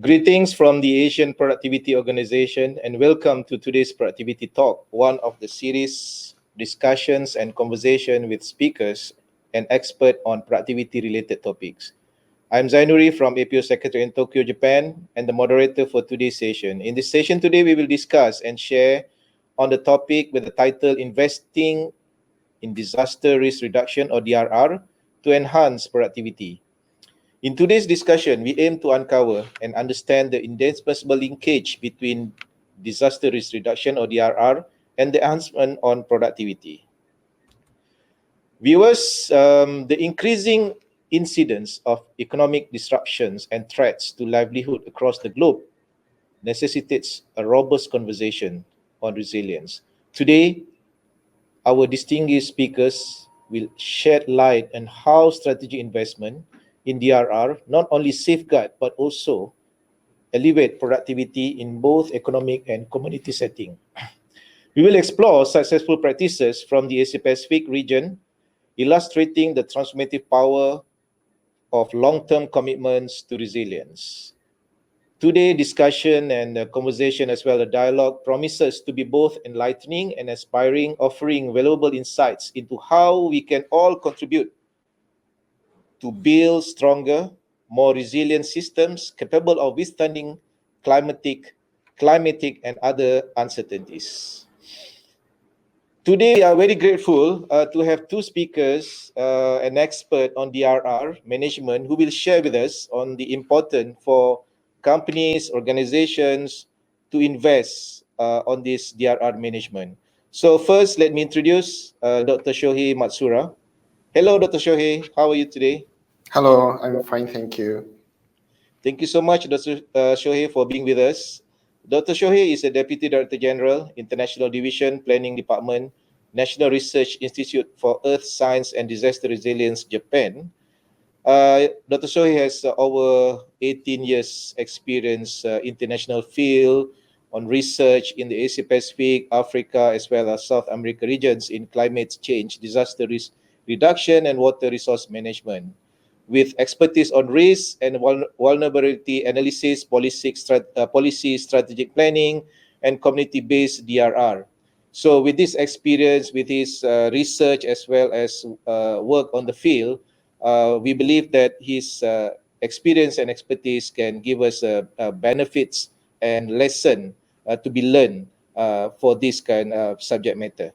Greetings from the Asian Productivity Organization and welcome to today's Productivity Talk, one of the series discussions and conversation with speakers and experts on productivity-related topics. I'm Zainuri from APO Secretary in Tokyo, Japan, and the moderator for today's session. In this session today, we will discuss and share on the topic with the title Investing in Disaster Risk Reduction or DRR to Enhance Productivity. In today's discussion, we aim to uncover and understand the indispensable linkage between disaster risk reduction or DRR and the enhancement on productivity. Viewers, the increasing incidence of economic disruptions and threats to livelihood across the globe necessitates a robust conversation on resilience. Today, our distinguished speakers will shed light on how strategic investment in DRR not only safeguard but also elevate productivity in both economic and community setting. We will explore successful practices from the Asia Pacific region, illustrating the transformative power of long-term commitments to resilience. Today's discussion and conversation as well as dialogue promises to be both enlightening and inspiring, offering valuable insights into how we can all contribute to build stronger, more resilient systems capable of withstanding climatic and other uncertainties. Today, we are very grateful to have two speakers, an expert on DRR management who will share with us on the importance for companies, organizations to invest on this DRR management. So first, let me introduce Dr. Shohei Matsuura. Hello, Dr. Shohei. How are you today? Hello, I'm fine, thank you. Thank you so much, Dr. Shohei, for being with us. Dr. Shohei is a Deputy Director General, International Division, Planning Department, National Research Institute for Earth Science and Disaster Resilience, Japan. Dr. Shohei has over 18 years experience international field on research in the Asia Pacific, Africa, as well as South America regions in climate change, disaster risk reduction, and water resource management, with expertise on risk and vulnerability analysis, policy strategic planning, and community-based DRR. So with this experience, with his research as well as work on the field, we believe that his experience and expertise can give us benefits and lesson to be learned for this kind of subject matter.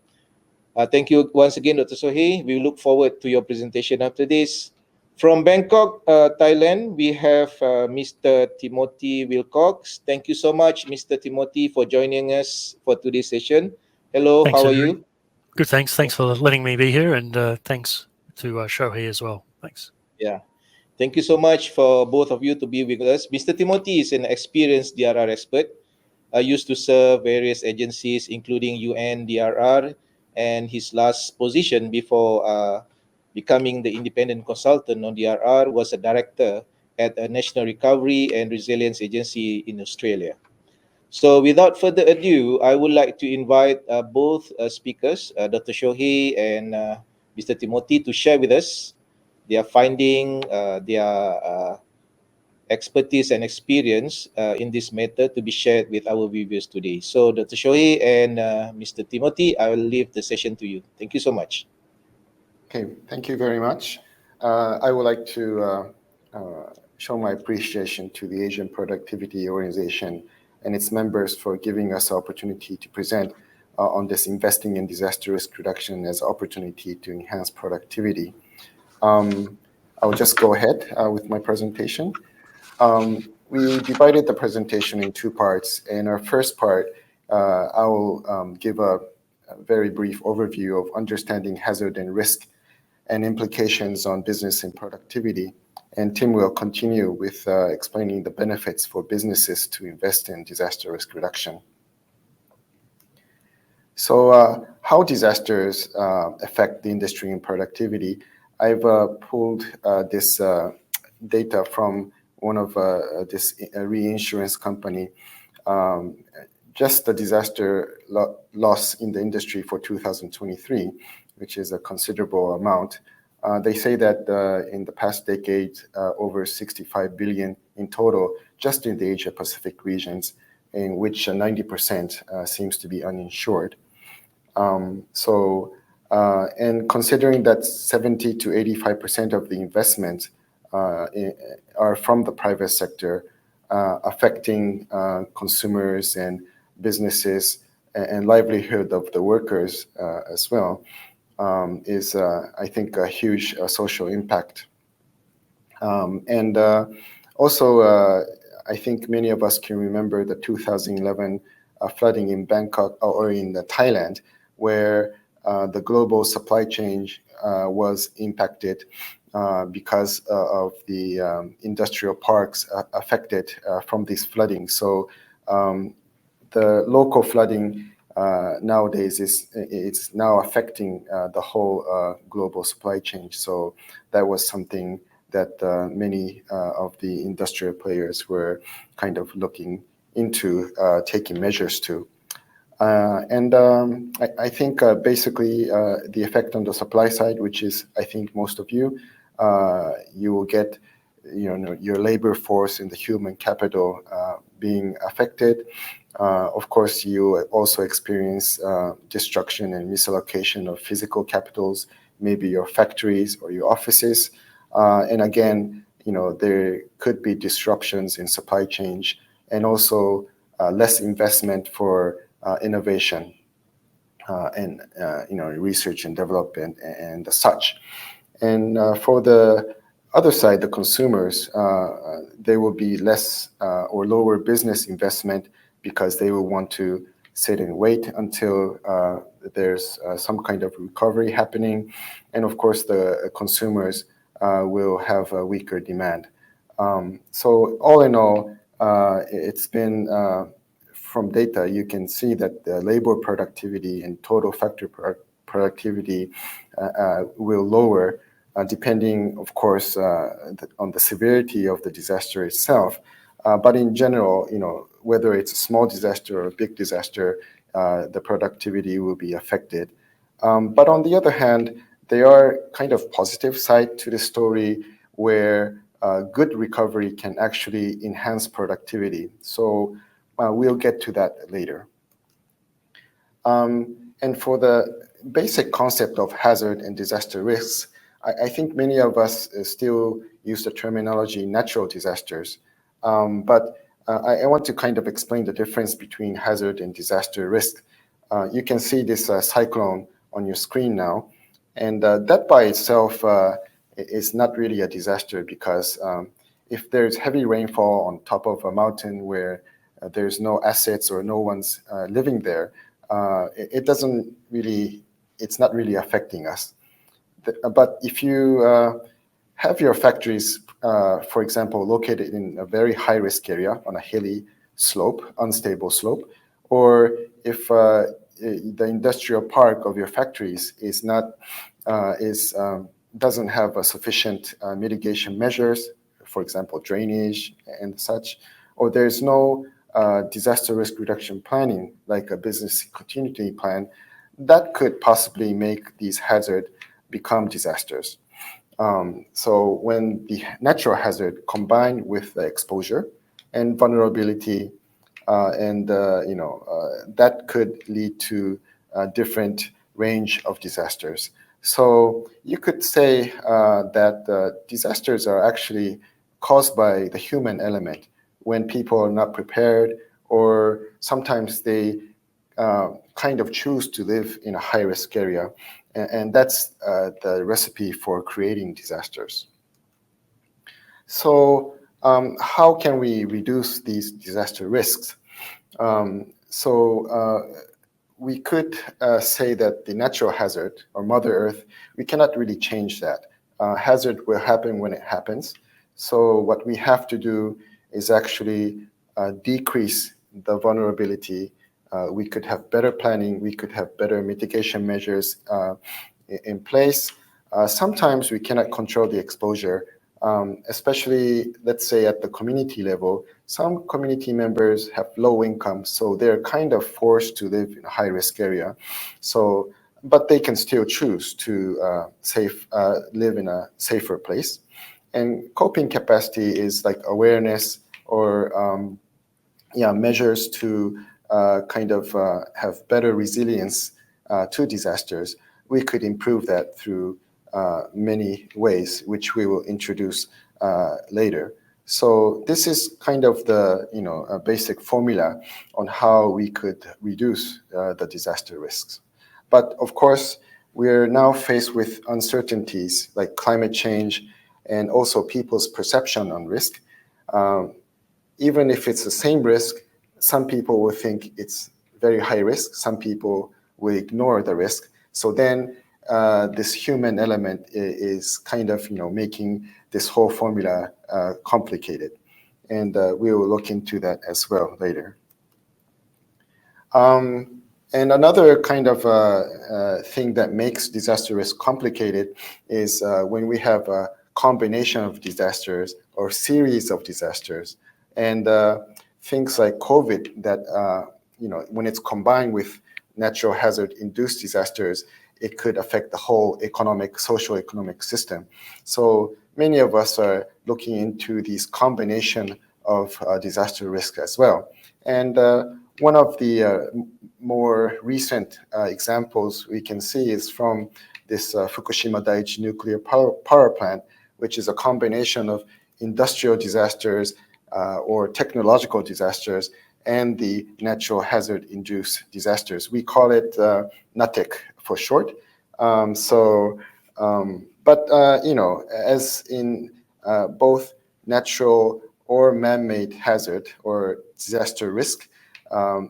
Thank you once again, Dr. Shohei. We look forward to your presentation after this. From Bangkok, Thailand, we have Mr. Timothy Wilcox. Thank you so much, Mr. Timothy, for joining us for today's session. Hello, thanks, how are Henry. you? Good, thanks. Thanks for letting me be here, and thanks to Shohei as well. Thanks. Yeah, thank you so much for both of you to be with us. Mr. Timothy is an experienced DRR expert. Used to serve various agencies, including UN DRR, and his last position before becoming the independent consultant on DRR was a director at a National Recovery and Resilience Agency in Australia. So without further ado, I would like to invite both speakers, Dr. Shohei and Mr. Timothy, to share with us their finding, their expertise and experience in this matter to be shared with our viewers today. So Dr. Shohei and Mr. Timothy, I will leave the session to you. Thank you so much. Okay, thank you very much. I would like to show my appreciation to the Asian Productivity Organization and its members for giving us the opportunity to present on this investing in disaster risk reduction as an opportunity to enhance productivity. I'll just go ahead with my presentation. We divided the presentation in two parts. In our first part, I will give a very brief overview of understanding hazard and risk and implications on business and productivity. And Tim will continue with explaining the benefits for businesses to invest in disaster risk reduction. So how disasters affect the industry and productivity? I've pulled this data from one of this reinsurance company, just the disaster loss in the industry for 2023, which is a considerable amount. They say that in the past decade, over 65 billion in total, just in the Asia Pacific regions, in which 90% seems to be uninsured. And considering that 70 to 85% of the investment are from the private sector, affecting consumers and businesses and livelihood of the workers as well, is, I think, a huge social impact. And also, I think many of us can remember the 2011 flooding in Bangkok or in Thailand, where the global supply chain was impacted because of the industrial parks affected from this flooding. So the local flooding nowadays it's now affecting the whole global supply chain. So that was something that many of the industrial players were kind of looking into taking measures to. And I think basically the effect on the supply side, which is, I think, most of you, you will get your labor force and the human capital being affected. Of course, you also experience destruction and misallocation of physical capitals, maybe your factories or your offices. And again, there could be disruptions in supply chain and also less investment for innovation and research and development and such. And for the other side, the consumers, there will be less or lower business investment because they will want to sit and wait until there's some kind of recovery happening. And of course, the consumers will have a weaker demand. So all in all, it's been from data, you can see that the labor productivity and total factory productivity will lower, depending, of course, on the severity of the disaster itself. But in general, whether it's a small disaster or a big disaster, the productivity will be affected. But on the other hand, there are kind of positive side to the story where good recovery can actually enhance productivity. So we'll get to that later. And for the basic concept of hazard and disaster risks, I think many of us still use the terminology natural disasters. But I want to kind of explain the difference between hazard and disaster risk. You can see this cyclone on your screen now. And that by itself is not really a disaster because if there's heavy rainfall on top of a mountain where there's no assets or no one's living there, it's not really affecting us. But if you have your factories, for example, located in a very high-risk area on a hilly slope, unstable slope, or if the industrial park of your factories doesn't have sufficient mitigation measures, for example, drainage and such, or there's no disaster risk reduction planning, like a business continuity plan, that could possibly make these hazards become disasters. So when the natural hazard combined with the exposure and vulnerability, that could lead to a different range of disasters. So you could say that disasters are actually caused by the human element when people are not prepared, or sometimes they kind of choose to live in a high-risk area. And that's the recipe for creating disasters. So how can we reduce these disaster risks? We could say that the natural hazard, or Mother Earth, we cannot really change that. Hazard will happen when it happens. So what we have to do is actually decrease the vulnerability. We could have better planning. We could have better mitigation measures in place. Sometimes we cannot control the exposure, especially, let's say, at the community level. Some community members have low income, so they're kind of forced to live in a high-risk area. So but they can still choose to live in a safer place. And coping capacity is like awareness or measures to have better resilience to disasters. We could improve that through many ways, which we will introduce later. So this is kind of the a basic formula on how we could reduce the disaster risks. But of course, we're now faced with uncertainties like climate change and also people's perception on risk. Even if it's the same risk, some people will think it's very high risk. Some people will ignore the risk. So then this human element is kind of making this whole formula complicated. And we will look into that as well later. And another kind of thing that makes disaster risk complicated is when we have a combination of disasters or series of disasters. And things like COVID that, when it's combined with natural hazard-induced disasters, it could affect the whole social economic system. So many of us are looking into these combination of disaster risk as well. And one of the more recent examples we can see is from this Fukushima Daiichi nuclear power plant, which is a combination of industrial disasters or technological disasters and the natural hazard-induced disasters. We call it NATEC for short. As in both natural or man-made hazard or disaster risk,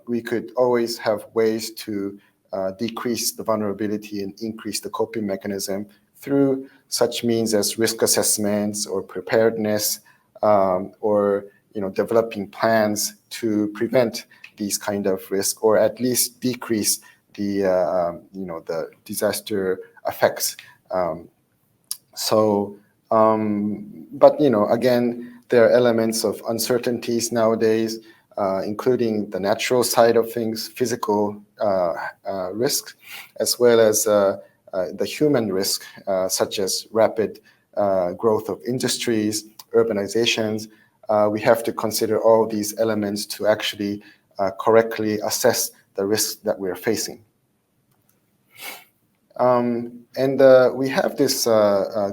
we could always have ways to decrease the vulnerability and increase the coping mechanism through such means as risk assessments or preparedness, or developing plans to prevent these kind of risk, or at least decrease the the disaster effects. But again, there are elements of uncertainties nowadays, including the natural side of things, physical risk, as well as the human risk, such as rapid growth of industries, urbanizations. We have to consider all these elements to actually correctly assess the risks that we're facing. We have this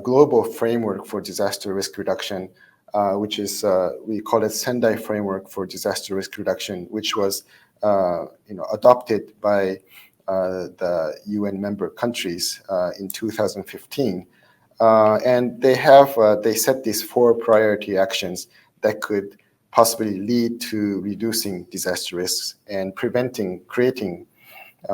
global framework for disaster risk reduction, which is, we call it Sendai Framework for Disaster Risk Reduction, which was adopted by the UN member countries in 2015. And they set these 4 priority actions that could possibly lead to reducing disaster risks and creating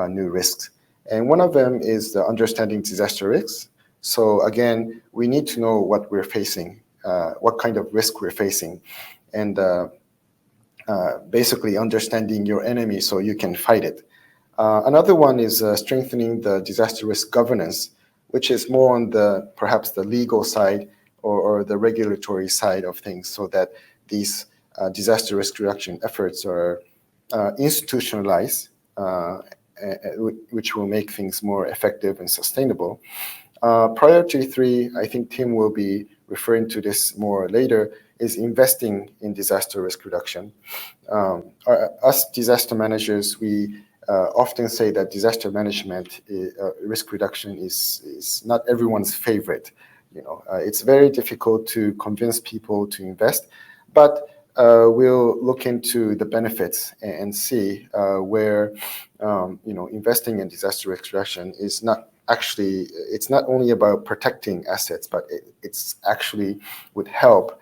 new risks. And one of them is the understanding disaster risks. So again, we need to know what we're facing, what kind of risk we're facing, and basically understanding your enemy so you can fight it. Another one is strengthening the disaster risk governance, which is more on perhaps the legal side or the regulatory side of things, so that these disaster risk reduction efforts are institutionalized, which will make things more effective and sustainable. Priority 3, I think Tim will be referring to this more later, is investing in disaster risk reduction. Us disaster managers, we often say that disaster management, risk reduction is not everyone's favorite. It's very difficult to convince people to invest, but we'll look into the benefits and see where investing in disaster risk reduction is not actually, it's not only about protecting assets, but it's actually would help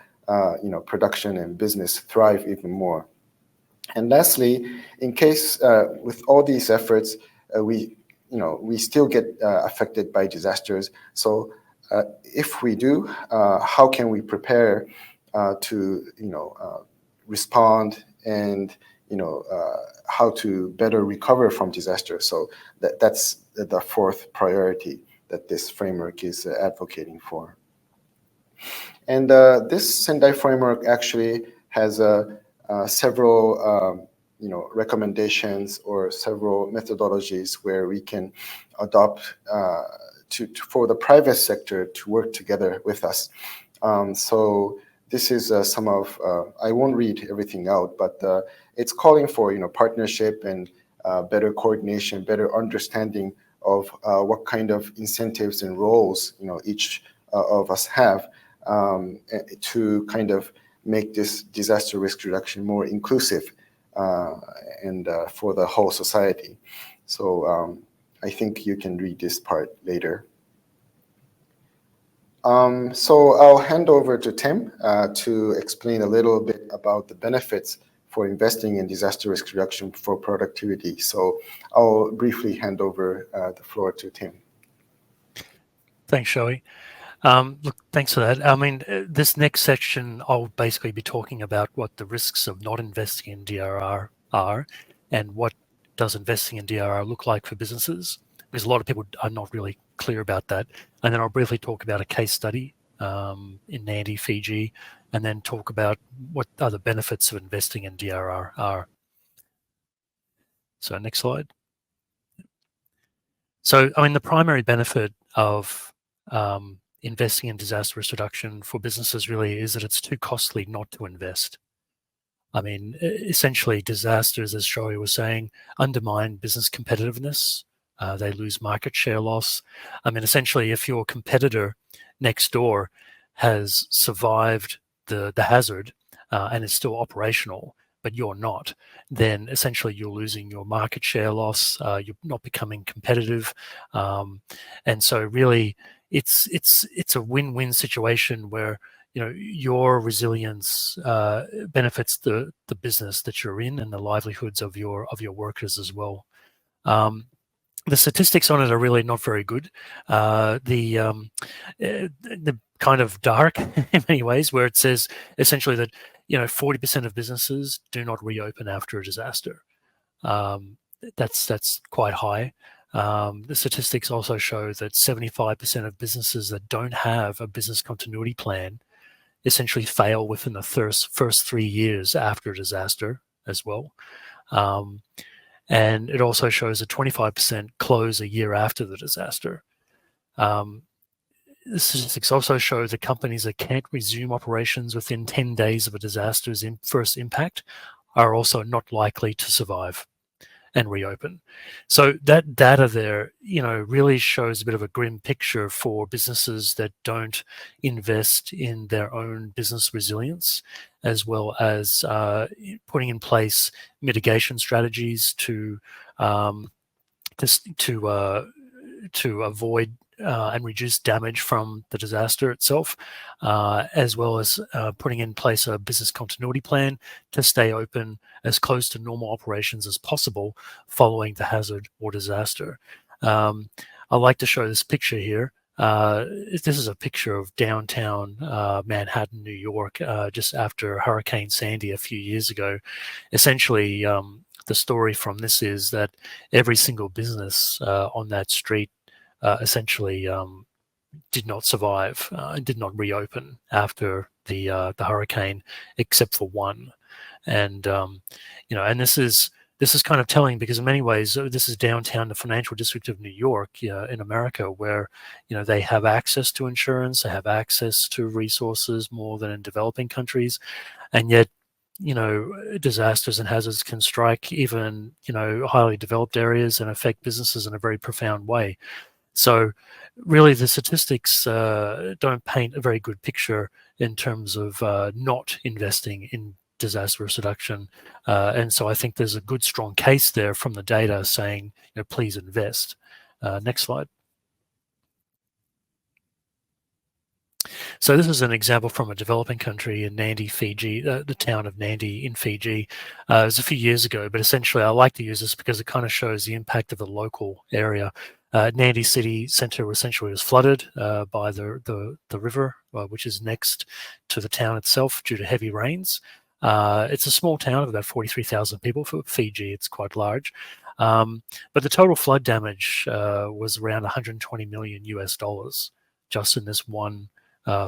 production and business thrive even more. And lastly, in case with all these efforts, we still get affected by disasters. So if we do, how can we prepare to respond and how to better recover from disaster? So that's the 4th priority that this framework is advocating for. And this Sendai framework actually has several recommendations or several methodologies where we can adopt for the private sector to work together with us. So this is some of, I won't read everything out, but it's calling for, partnership and better coordination, better understanding of what kind of incentives and roles, each of us have to kind of make this disaster risk reduction more inclusive and for the whole society. So I think you can read this part later. So I'll hand over to Tim to explain a little bit about the benefits for investing in disaster risk reduction for productivity. So I'll briefly hand over the floor to Tim. Thanks, Shohei. Look, thanks for that. I mean, this next section, I'll basically be talking about what the risks of not investing in DRR are and what does investing in DRR look like for businesses, because a lot of people are not really clear about that. And then I'll briefly talk about a case study in Nandi, Fiji, and then talk about what other benefits of investing in DRR are. So next slide. So, I mean, the primary benefit of investing in disaster risk reduction for businesses really is that it's too costly not to invest. I mean, essentially disasters, as Shohei was saying, undermine business competitiveness. They lose market share loss. I mean, essentially, if your competitor next door has survived the hazard and is still operational, but you're not, then essentially you're losing your market share loss. You're not becoming competitive, and so really, it's a win-win situation where your resilience benefits the business that you're in and the livelihoods of your workers as well. The statistics on it are really not very good. The kind of dark in many ways, where it says essentially that 40% of businesses do not reopen after a disaster. That's quite high. The statistics also show that 75% of businesses that don't have a business continuity plan essentially fail within the first 3 years after a disaster as well. And it also shows that 25% close a year after the disaster. The statistics also show that companies that can't resume operations within 10 days of a disaster's first impact are also not likely to survive and reopen. So that data there, really shows a bit of a grim picture for businesses that don't invest in their own business resilience, as well as putting in place mitigation strategies to avoid and reduce damage from the disaster itself, as well as putting in place a business continuity plan to stay open as close to normal operations as possible following the hazard or disaster. I'd like to show this picture here. This is a picture of downtown Manhattan, New York, just after Hurricane Sandy a few years ago. Essentially, the story from this is that every single business on that street essentially did not survive and did not reopen after the hurricane, except for one. And and this is kind of telling, because in many ways this is downtown, the financial district of New York in America, where they have access to insurance, they have access to resources more than in developing countries, and yet disasters and hazards can strike even highly developed areas and affect businesses in a very profound way. So really the statistics don't paint a very good picture in terms of not investing in disaster risk reduction. And so I think there's a good, strong case there from the data saying, please invest. Next slide. So this is an example from a developing country in Nandi, Fiji, the town of Nandi in Fiji. It was a few years ago, but essentially I like to use this because it kind of shows the impact of the local area. Nandi city centre essentially was flooded by the river, which is next to the town itself due to heavy rains. It's a small town of about 43,000 people. For Fiji, it's quite large. But the total flood damage was around $120 million US just in this one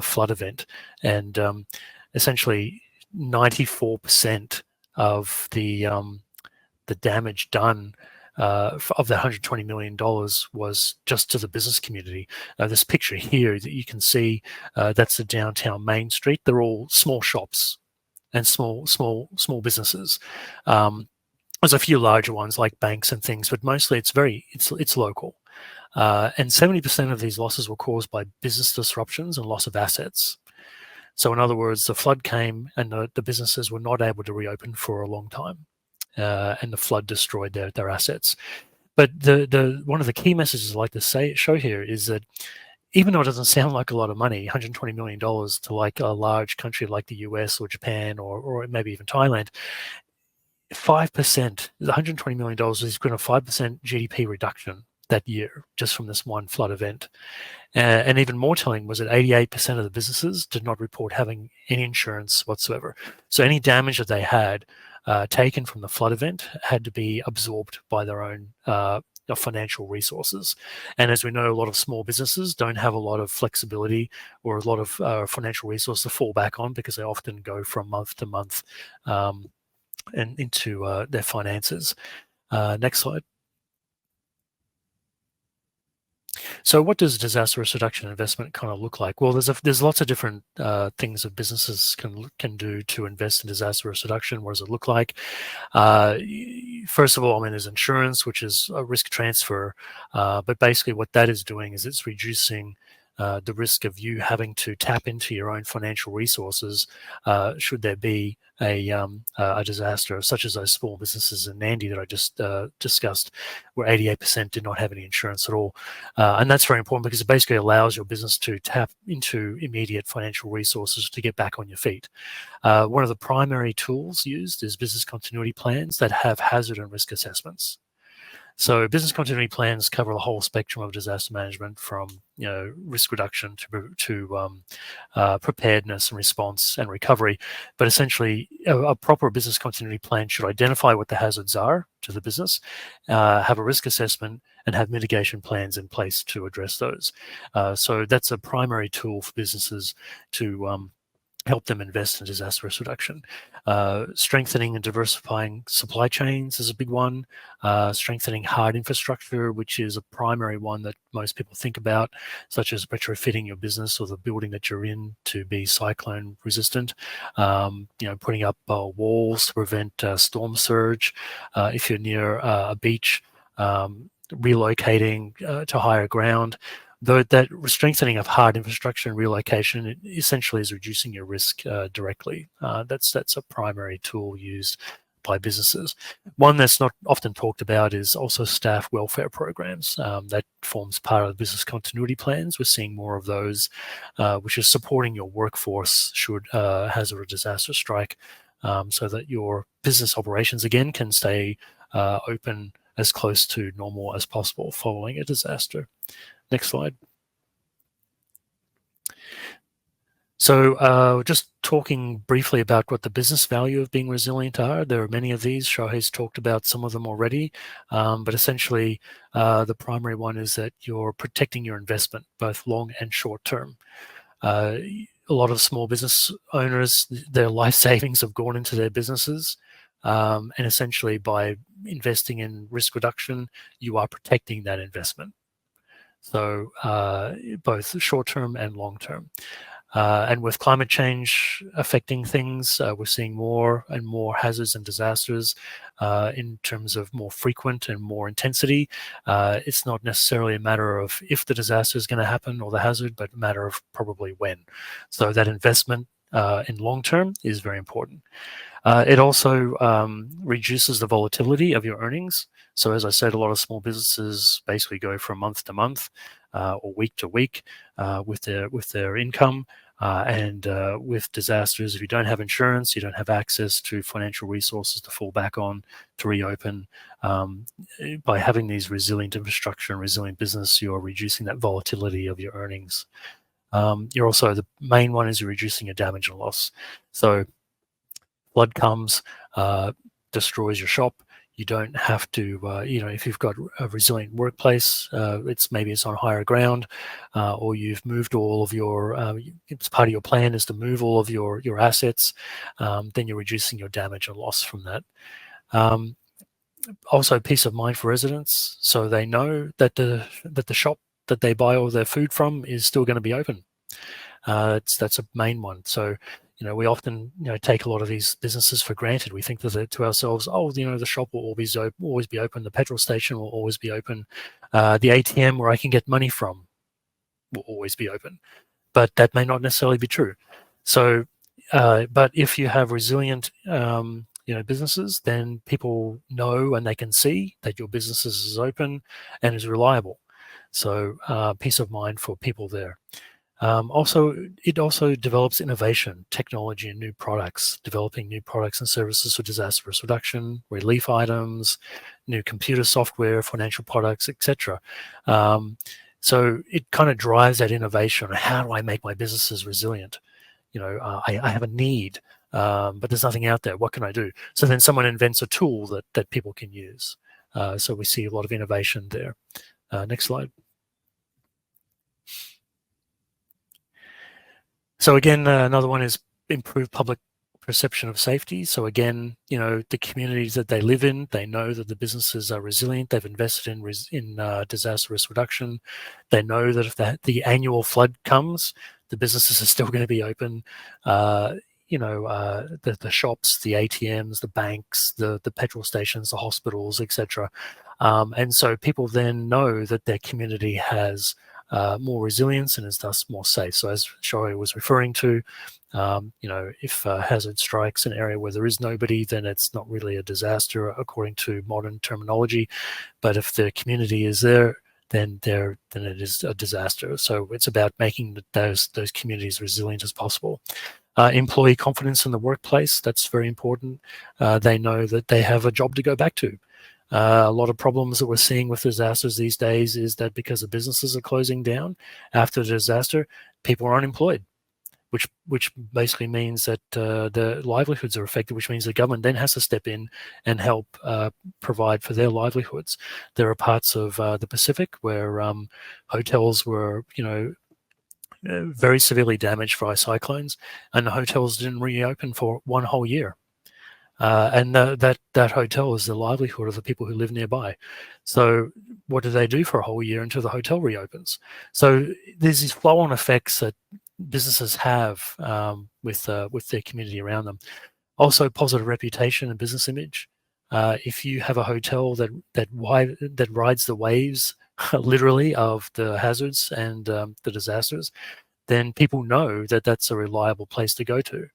flood event. And essentially 94% of the the damage done of that $120 million was just to the business community. This picture here that you can see, that's the downtown Main Street. They're all small shops and small businesses. There's a few larger ones like banks and things, but mostly it's local. And 70% of these losses were caused by business disruptions and loss of assets. So in other words, the flood came and the businesses were not able to reopen for a long time. And the flood destroyed their assets. But the one of the key messages I like to show here is that even though it doesn't sound like a lot of money, $120 million to like a large country like the US or Japan or maybe even Thailand, 5%, the $120 million is equivalent to 5% GDP reduction that year just from this one flood event. And even more telling was that 88% of the businesses did not report having any insurance whatsoever. So any damage that they had taken from the flood event had to be absorbed by their own financial resources. And as we know, a lot of small businesses don't have a lot of flexibility or a lot of financial resources to fall back on because they often go from month to month and into their finances. Next slide. So what does disaster risk reduction investment kind of look like? Well, there's lots of different things that businesses can do to invest in disaster risk reduction. What does it look like? First of all, I mean, there's insurance, which is a risk transfer. But basically what that is doing is it's reducing the risk of you having to tap into your own financial resources should there be a disaster, such as those small businesses in Nandi that I just discussed, where 88% did not have any insurance at all. And that's very important because it basically allows your business to tap into immediate financial resources to get back on your feet. One of the primary tools used is business continuity plans that have hazard and risk assessments. So business continuity plans cover the whole spectrum of disaster management, from risk reduction to preparedness and response and recovery. But essentially, a proper business continuity plan should identify what the hazards are to the business, have a risk assessment, and have mitigation plans in place to address those. So that's a primary tool for businesses to help them invest in disaster risk reduction. Strengthening and diversifying supply chains is a big one. Strengthening hard infrastructure, which is a primary one that most people think about, such as retrofitting your business or the building that you're in to be cyclone resistant. Putting up walls to prevent storm surge. If you're near a beach, relocating to higher ground. Though that strengthening of hard infrastructure and relocation, it essentially is reducing your risk directly. That's a primary tool used by businesses. One that's not often talked about is also staff welfare programs. That forms part of the business continuity plans. We're seeing more of those, which is supporting your workforce should hazard or disaster strike, so that your business operations again can stay open as close to normal as possible following a disaster. Next slide. So just talking briefly about what the business value of being resilient are. There are many of these. Shohei's talked about some of them already, but essentially the primary one is that you're protecting your investment, both long and short term. A lot of small business owners, their life savings have gone into their businesses. And essentially by investing in risk reduction, you are protecting that investment. So both short-term and long-term. And with climate change affecting things, we're seeing more and more hazards and disasters in terms of more frequent and more intensity. It's not necessarily a matter of if the disaster is going to happen or the hazard, but a matter of probably when. So that investment in long-term is very important. It also reduces the volatility of your earnings. So as I said, a lot of small businesses basically go from month to month or week to week with their income. And with disasters, if you don't have insurance, you don't have access to financial resources to fall back on to reopen. By having these resilient infrastructure and resilient business, you're reducing that volatility of your earnings. You're also, the main one is you're reducing your damage and loss. So flood comes, destroys your shop. You don't have to, if you've got a resilient workplace, maybe it's on higher ground, or you've moved all of your, it's part of your plan is to move all of your assets, then you're reducing your damage and loss from that. Also, peace of mind for residents, so they know that the shop that they buy all their food from is still going to be open. That's a main one. So, we often take a lot of these businesses for granted. We think that to ourselves, oh, the shop will always be open, the petrol station will always be open, the ATM where I can get money from will always be open. But that may not necessarily be true. So, but if you have resilient businesses, then people know and they can see that your business is open and is reliable. So peace of mind for people there. It also develops innovation, technology, and new products, developing new products and services for disaster risk reduction, relief items, new computer software, financial products, etc. So it kind of drives that innovation. How do I make my businesses resilient? I have a need, but there's nothing out there. What can I do? So then someone invents a tool that people can use. So we see a lot of innovation there. Next slide. So again, another one is improve public perception of safety. So again, the communities that they live in, they know that the businesses are resilient. They've invested in disaster risk reduction. They know that if the annual flood comes, the businesses are still going to be open. The shops, the ATMs, the banks, the petrol stations, the hospitals, etc. And so people then know that their community has more resilience and is thus more safe. So as Shohei was referring to, if a hazard strikes an area where there is nobody, then it's not really a disaster according to modern terminology. But if the community is there, then it is a disaster. So it's about making those communities resilient as possible. Employee confidence in the workplace, that's very important. They know that they have a job to go back to. A lot of problems that we're seeing with disasters these days is that because the businesses are closing down after the disaster, people are unemployed, which basically means that the livelihoods are affected, which means the government then has to step in and help provide for their livelihoods. There are parts of the Pacific where hotels were, very severely damaged by cyclones, and the hotels didn't reopen for one whole year. And that hotel is the livelihood of the people who live nearby. So what do they do for a whole year until the hotel reopens? So there's these flow-on effects that businesses have with their community around them. Also, positive reputation and business image. If you have a hotel that rides the waves, literally, of the hazards and the disasters, then people know that that's a reliable place to go to.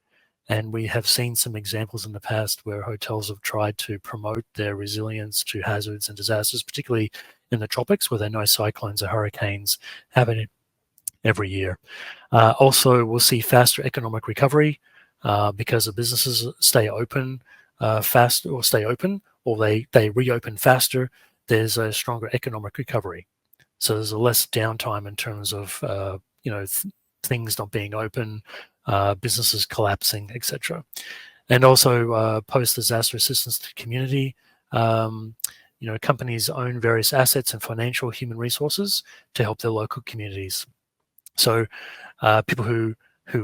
And we have seen some examples in the past where hotels have tried to promote their resilience to hazards and disasters, particularly in the tropics where they know cyclones or hurricanes happen every year. Also, we'll see faster economic recovery because the businesses stay open or they reopen faster. There's a stronger economic recovery. So there's a less downtime in terms of things not being open, businesses collapsing, etc. And also post-disaster assistance to community. Companies own various assets and financial human resources to help their local communities. So people who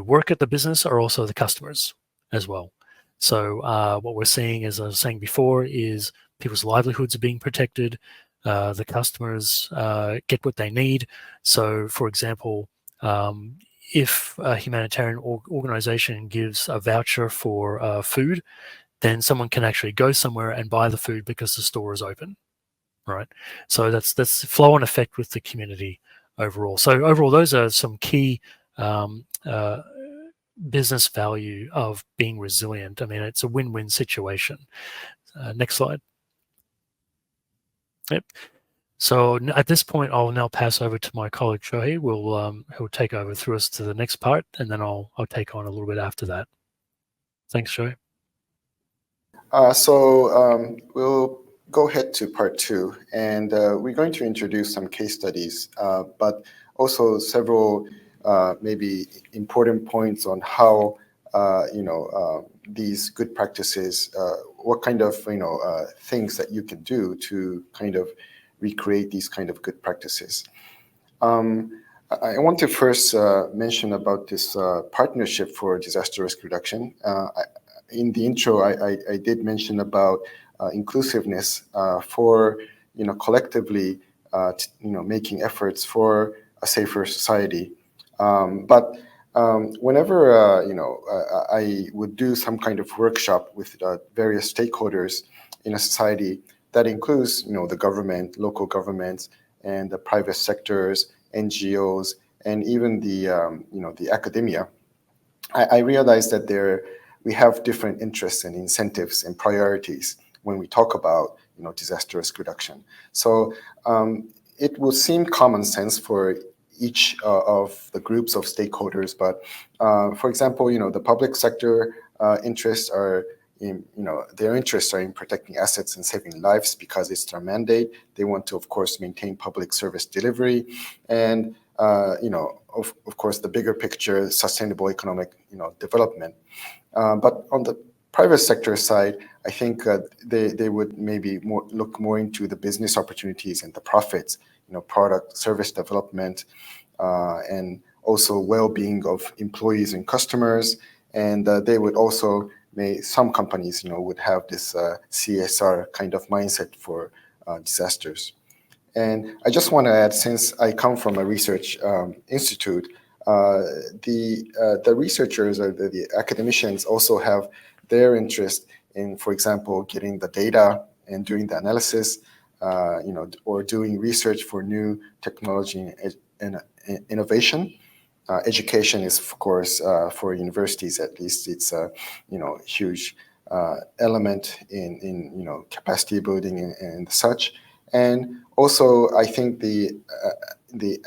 work at the business are also the customers as well. So what we're seeing, as I was saying before, is people's livelihoods are being protected. The customers get what they need. So, for example, if a humanitarian organization gives a voucher for food, then someone can actually go somewhere and buy the food because the store is open, right? So that's flow-on effect with the community overall. So overall, those are some key business value of being resilient. I mean, it's a win-win situation. Next slide. Yep. So at this point, I'll now pass over to my colleague Shohei. He'll take over through us to the next part, and then I'll take on a little bit after that. Thanks, Shohei. We'll go ahead to part 2, and we're going to introduce some case studies, but also several maybe important points on how these good practices, what kind of things that you can do to kind of recreate these kind of good practices. I want to first mention about this partnership for disaster risk reduction. In the intro, I did mention about inclusiveness for collectively making efforts for a safer society. But whenever I would do some kind of workshop with various stakeholders in a society that includes the government, local governments, and the private sectors, NGOs, and even the academia, I realized that we have different interests and incentives and priorities when we talk about disaster risk reduction. So it will seem common sense for each of the groups of stakeholders, but for example, the public sector interests are their interests are in protecting assets and saving lives because it's their mandate. They want to, of course, maintain public service delivery, and of course, the bigger picture, sustainable economic development. But on the private sector side, I think they would maybe look more into the business opportunities and the profits, product service development, and also well-being of employees and customers. And they would also some companies would have this CSR kind of mindset for disasters. And I just want to add, since I come from a research institute, the researchers or the academicians also have their interest in, for example, getting the data and doing the analysis, or doing research for new technology and innovation. Education is, of course, for universities at least, it's a huge element in capacity building and such. And also, I think the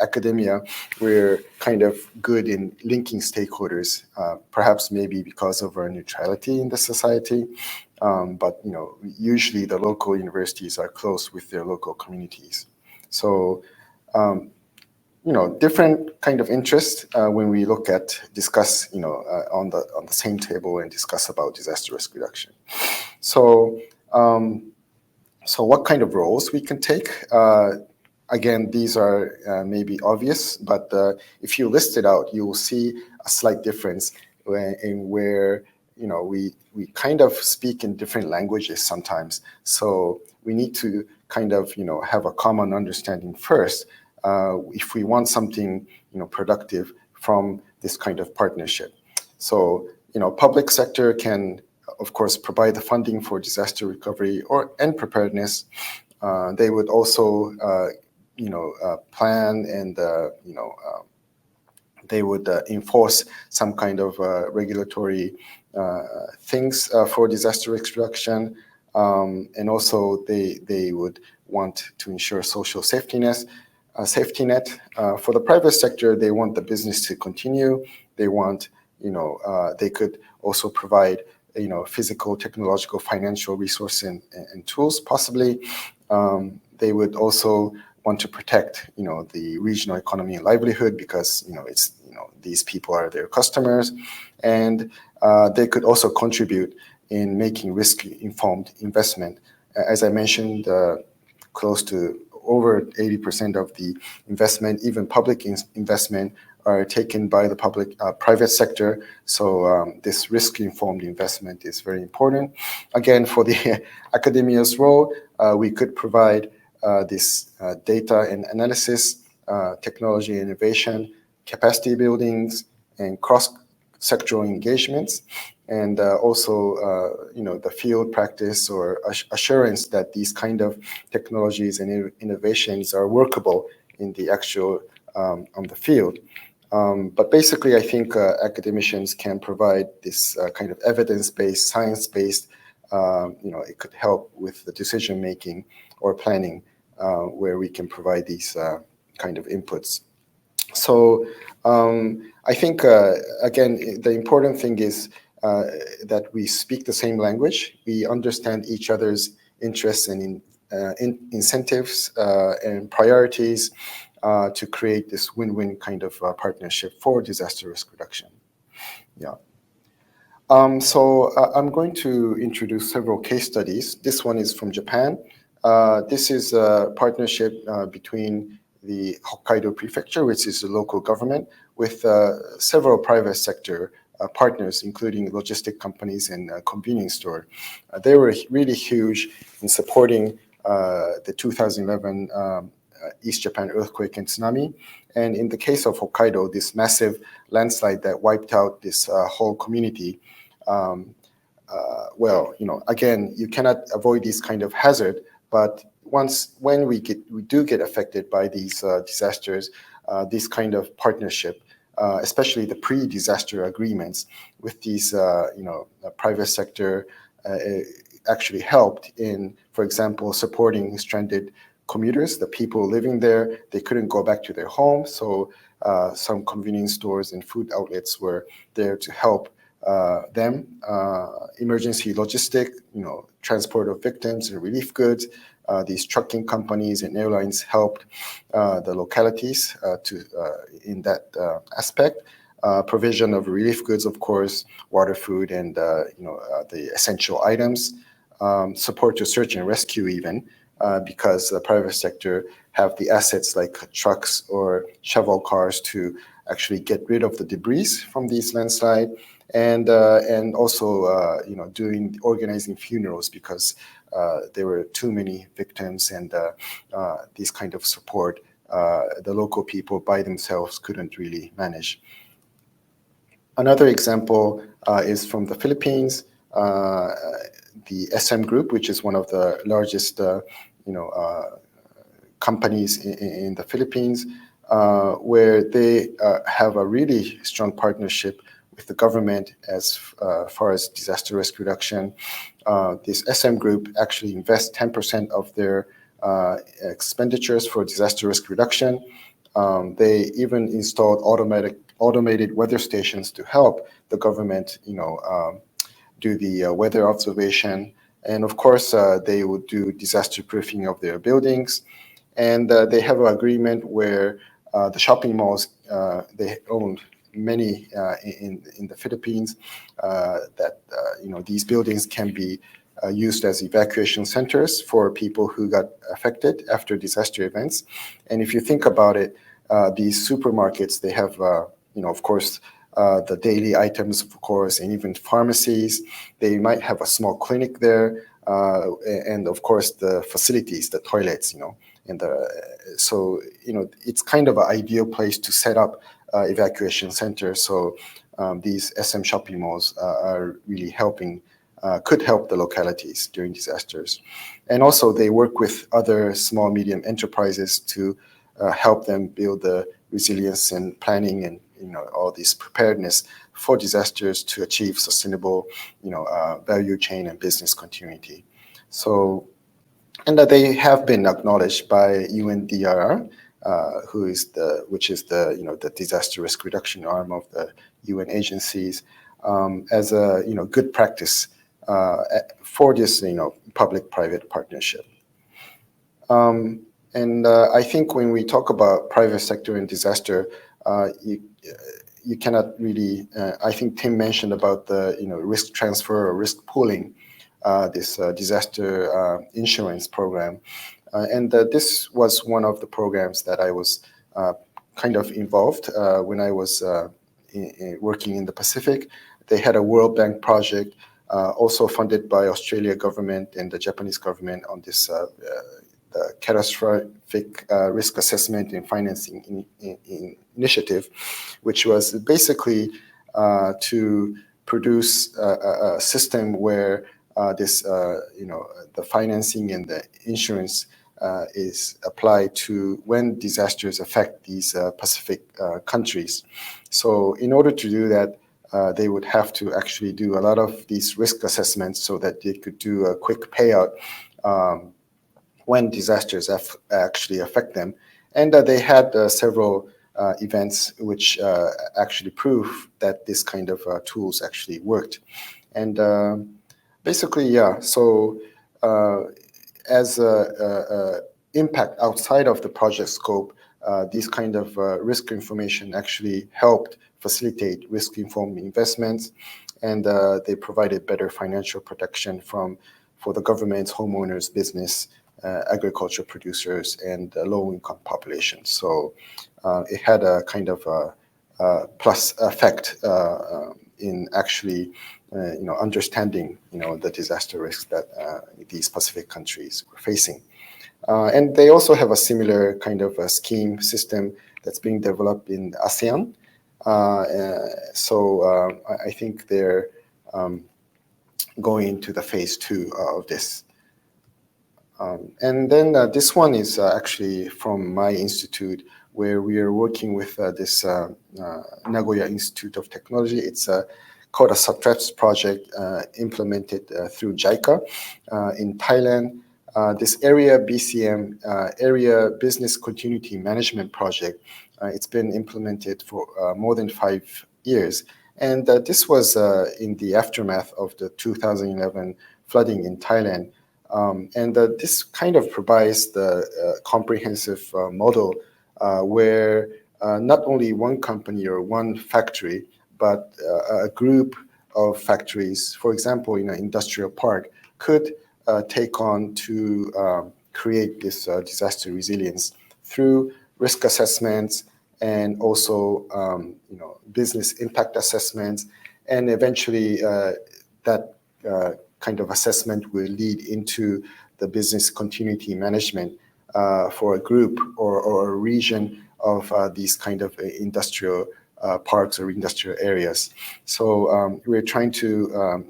academia, we're kind of good in linking stakeholders, perhaps maybe because of our neutrality in the society. But usually the local universities are close with their local communities. So different kind of interest when we discuss on the same table and discuss about disaster risk reduction. So what kind of roles we can take? Again, these are maybe obvious, but if you list it out, you will see a slight difference in where we kind of speak in different languages sometimes. So we need to kind of have a common understanding first if we want something productive from this kind of partnership. So public sector can, of course, provide the funding for disaster recovery and preparedness. They would also plan and they would enforce some kind of regulatory things for disaster risk reduction, and also they would want to ensure social safety net. For the private sector, they want the business to continue. They want they could also provide physical, technological, financial resources and tools possibly. They would also want to protect the regional economy and livelihood because it's these people are their customers, and they could also contribute in making risk-informed investment. As I mentioned, close to over 80% of the investment, even public investment, are taken by the private sector. So this risk-informed investment is very important. Again, for the academia's role, we could provide this data and analysis, technology innovation, capacity buildings, and cross-sectoral engagements, and also the field practice or assurance that these kind of technologies and innovations are workable in the actual on the field. But basically, I think academicians can provide this kind of evidence-based, science-based, it could help with the decision-making or planning where we can provide these kind of inputs. So I think, again, the important thing is that we speak the same language, we understand each other's interests and incentives and priorities to create this win-win kind of partnership for disaster risk reduction. Yeah. So I'm going to introduce several case studies. This one is from Japan. This is a partnership between the Hokkaido Prefecture, which is the local government, with several private sector partners, including logistic companies and convenience store. They were really huge in supporting the 2011 East Japan earthquake and tsunami. And in the case of Hokkaido, this massive landslide that wiped out this whole community. Well, again, you cannot avoid this kind of hazard, but when we do get affected by these disasters, this kind of partnership, especially the pre-disaster agreements with these, private sector, actually helped in, for example, supporting stranded commuters, the people living there. They couldn't go back to their homes, so some convenience stores and food outlets were there to help them. Emergency logistic, transport of victims and relief goods. These trucking companies and airlines helped the localities in that aspect. Provision of relief goods, of course, water, food, and the essential items. Support to search and rescue even, because the private sector have the assets like trucks or shovel cars to actually get rid of the debris from these landslide, and also organizing funerals because there were too many victims, and this kind of support the local people by themselves couldn't really manage. Another example is from the Philippines. The SM Group, which is one of the largest companies in the Philippines, where they have a really strong partnership with the government as far as disaster risk reduction. This SM Group actually invests 10% of their expenditures for disaster risk reduction. They even installed automated weather stations to help the government, do the weather observation. And of course, they would do disaster proofing of their buildings. And they have an agreement where the shopping malls, they own many in the Philippines, that these buildings can be used as evacuation centers for people who got affected after disaster events. And if you think about it, these supermarkets, they have, of course, the daily items, of course, and even pharmacies. They might have a small clinic there, and of course the facilities, the toilets, and so it's kind of an ideal place to set up evacuation centers. So these SM shopping malls are really helping, could help the localities during disasters. And also they work with other small, medium enterprises to help them build the resilience and planning and all this preparedness for disasters to achieve sustainable value chain and business continuity. So, and they have been acknowledged by UNDRR, which is the disaster risk reduction arm of the UN agencies, as a good practice for this public-private partnership. And I think when we talk about private sector and disaster, you cannot really. I think Tim mentioned about the risk transfer or risk pooling, this disaster insurance program, and this was one of the programs that I was kind of involved when I was working in the Pacific. They had a World Bank project, also funded by Australia government and the Japanese government on this catastrophic risk assessment and financing initiative, which was basically to produce a system where the financing and the insurance is applied to when disasters affect these Pacific countries. So in order to do that, they would have to actually do a lot of these risk assessments so that they could do a quick payout when disasters actually affect them. And they had several events which actually prove that this kind of tools actually worked. And basically, yeah, so as impact outside of the project scope, this kind of risk information actually helped facilitate risk-informed investments, and they provided better financial protection for the government's homeowners, business, agriculture producers, and low-income populations. So it had a kind of a plus effect in actually understanding the disaster risks that these Pacific countries were facing. And they also have a similar kind of a scheme system that's being developed in ASEAN. So I think they're going into the phase 2 of this. And then this one is actually from my institute, where we are working with this Nagoya Institute of Technology. It's called a SATREPS project implemented through JICA in Thailand. This area BCM, Area Business Continuity Management Project, it's been implemented for more than 5 years. And this was in the aftermath of the 2011 flooding in Thailand. And this kind of provides the comprehensive model where not only one company or one factory, but a group of factories, for example, in an industrial park, could take on to create this disaster resilience through risk assessments and also business impact assessments, and eventually that kind of assessment will lead into the business continuity management for a group or a region of these kind of industrial parks or industrial areas. So we're trying to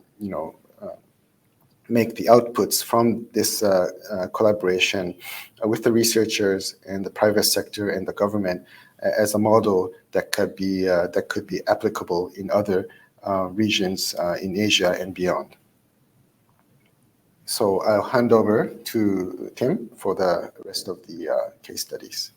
make the outputs from this collaboration with the researchers and the private sector and the government as a model that could be applicable in other regions in Asia and beyond. So I'll hand over to Tim for the rest of the case studies.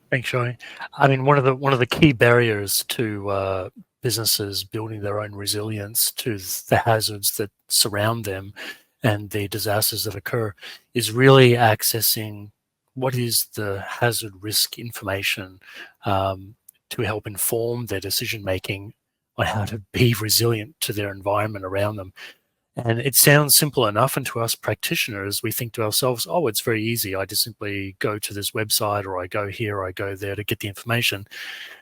Thanks, Shohei. I mean, one of the key barriers to businesses building their own resilience to the hazards that surround them and the disasters that occur is really accessing what is the hazard risk information to help inform their decision making on how to be resilient to their environment around them. And it sounds simple enough, and to us practitioners, we think to ourselves, oh, it's very easy. I just simply go to this website, or I go here, or I go there to get the information.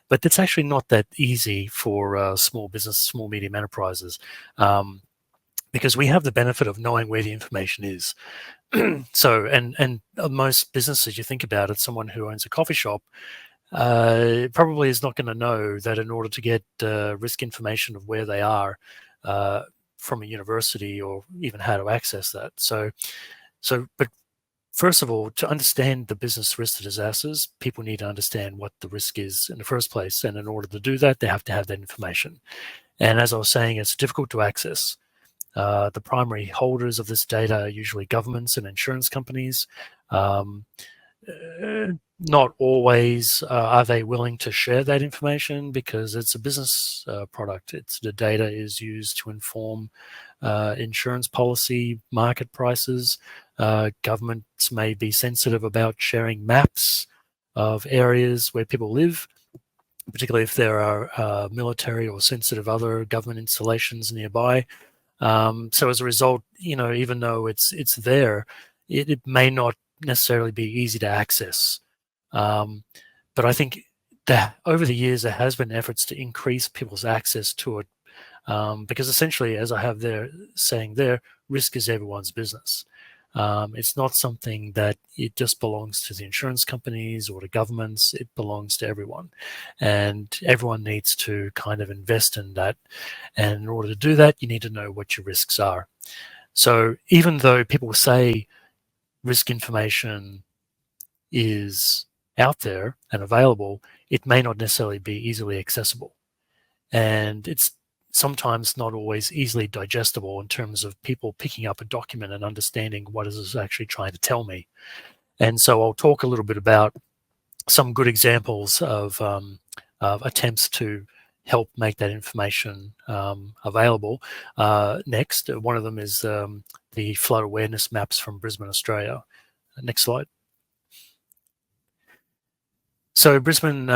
But it's actually not that easy for small business, small, medium enterprises, because we have the benefit of knowing where the information is. So, and most businesses, you think about it, someone who owns a coffee shop probably is not going to know that in order to get risk information of where they are, from a university, or even how to access that. But first of all, to understand the business risk to disasters, people need to understand what the risk is in the first place. And in order to do that, they have to have that information. And as I was saying, it's difficult to access. The primary holders of this data are usually governments and insurance companies. Not always are they willing to share that information, because it's a business product. The data is used to inform insurance policy, market prices. Governments may be sensitive about sharing maps of areas where people live, particularly if there are military or sensitive other government installations nearby. So as a result, even though it's there, it may not necessarily be easy to access. But I think that over the years, there has been efforts to increase people's access to it, because essentially, as I have there saying there, risk is everyone's business. It's not something that it just belongs to the insurance companies or the governments. It belongs to everyone, and everyone needs to kind of invest in that. And in order to do that, you need to know what your risks are. So even though people say risk information is out there and available, it may not necessarily be easily accessible. And it's sometimes not always easily digestible in terms of people picking up a document and understanding what is this actually trying to tell me. And so I'll talk a little bit about some good examples of attempts to help make that information available. Next, one of them is the flood awareness maps from Brisbane, Australia. Next slide. So Brisbane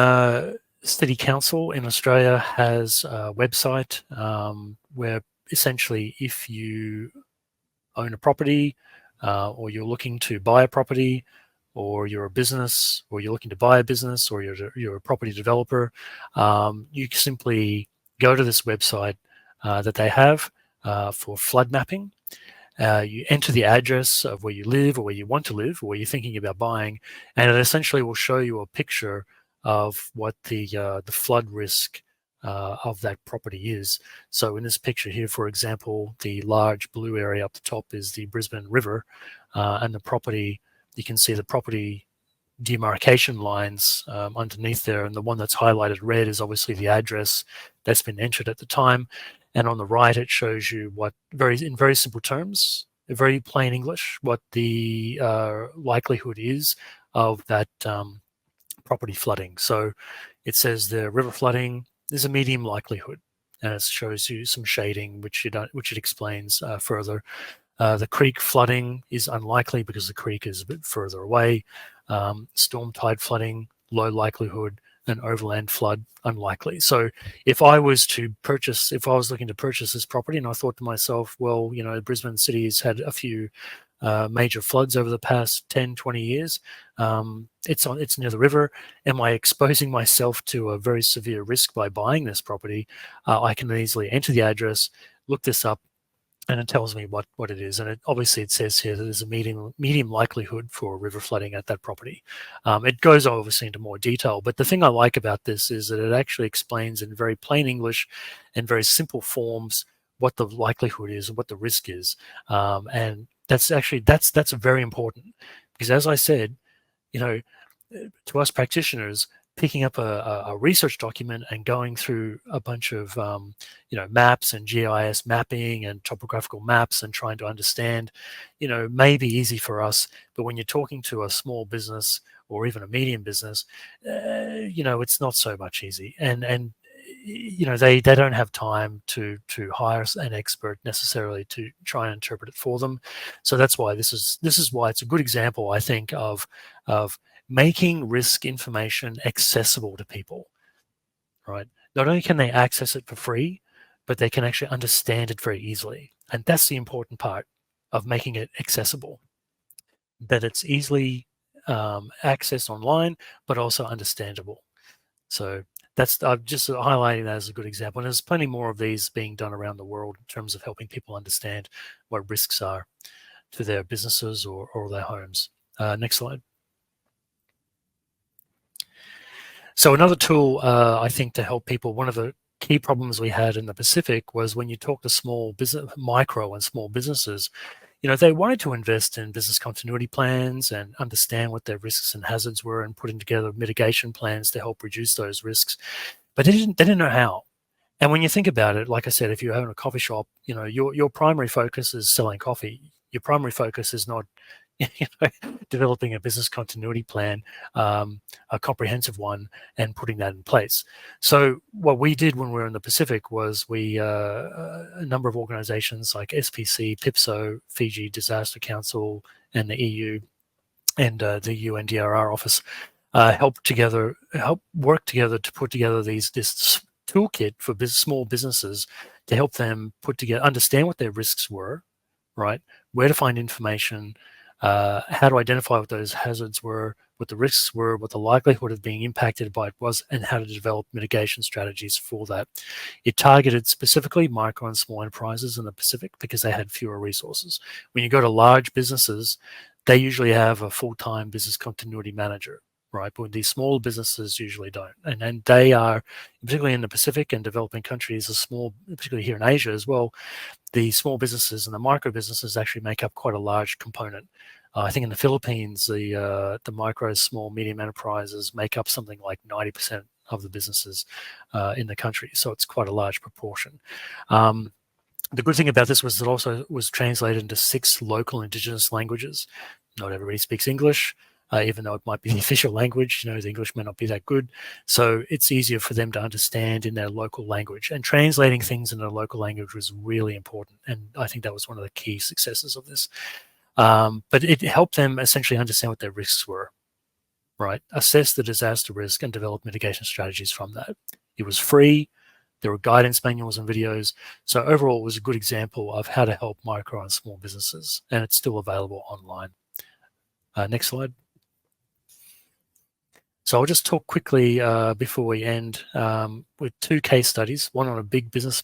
City Council in Australia has a website where essentially if you own a property or you're looking to buy a property, or you're a business, or you're looking to buy a business, or you're a property developer, you simply go to this website that they have for flood mapping. You enter the address of where you live or where you want to live or where you're thinking about buying, and it essentially will show you a picture of what the flood risk of that property is. So in this picture here, for example, the large blue area up the top is the Brisbane River, and the property, you can see the property demarcation lines underneath there, and the one that's highlighted red is obviously the address that's been entered at the time. And on the right, it shows you what, in very simple terms, very plain English, what the likelihood is of that property flooding. So it says the river flooding is a medium likelihood, and it shows you some shading, which it explains further. The creek flooding is unlikely because the creek is a bit further away. Storm tide flooding, low likelihood, and overland flood, unlikely. So if I was looking to purchase this property and I thought to myself, well, Brisbane City has had a few major floods over the past 10, 20 years. It's near the river. Am I exposing myself to a very severe risk by buying this property? I can easily enter the address, look this up, and it tells me what it is. And obviously it says here that there's a medium likelihood for river flooding at that property. It goes obviously into more detail, but the thing I like about this is that it actually explains in very plain English and very simple forms what the likelihood is and what the risk is. And that's very important, because as I said, to us practitioners, picking up a research document and going through a bunch of maps and GIS mapping and topographical maps and trying to understand, may be easy for us, but when you're talking to a small business or even a medium business, it's not so much easy, and they don't have time to hire an expert necessarily to try and interpret it for them. So that's why this is why it's a good example, I think, of making risk information accessible to people, right? Not only can they access it for free, but they can actually understand it very easily. And that's the important part of making it accessible, that it's easily accessed online, but also understandable. So I'm just highlighting that as a good example. And there's plenty more of these being done around the world in terms of helping people understand what risks are to their businesses or their homes. Next slide. So another tool, I think, to help people, one of the key problems we had in the Pacific was when you talk to micro and small businesses, they wanted to invest in business continuity plans and understand what their risks and hazards were and putting together mitigation plans to help reduce those risks, but they didn't know how. And when you think about it, like I said, if you own a coffee shop, your primary focus is selling coffee. Your primary focus is not developing a business continuity plan, a comprehensive one, and putting that in place. So what we did when we were in the Pacific was a number of organizations like SPC, PIPSO, Fiji Disaster Council, and the EU, and the UN DRR office help work together to put together this toolkit for small businesses to help them understand what their risks were, right? Where to find information, how to identify what those hazards were, what the risks were, what the likelihood of being impacted by it was, and how to develop mitigation strategies for that. It targeted specifically micro and small enterprises in the Pacific because they had fewer resources. When you go to large businesses, they usually have a full-time business continuity manager, right? But these small businesses usually don't. And they are, particularly in the Pacific and developing countries, particularly here in Asia as well, the small businesses and the micro businesses actually make up quite a large component. I think in the Philippines, the micro, small, medium enterprises make up something like 90% of the businesses in the country. So it's quite a large proportion. The good thing about this was it also was translated into 6 local indigenous languages. Not everybody speaks English. Even though it might be the official language, the English may not be that good. So it's easier for them to understand in their local language. And translating things in their local language was really important. And I think that was one of the key successes of this. But it helped them essentially understand what their risks were, right? Assess the disaster risk and develop mitigation strategies from that. It was free. There were guidance manuals and videos. So overall, it was a good example of how to help micro and small businesses. And it's still available online. Next slide. So I'll just talk quickly before we end with two case studies, one on a big business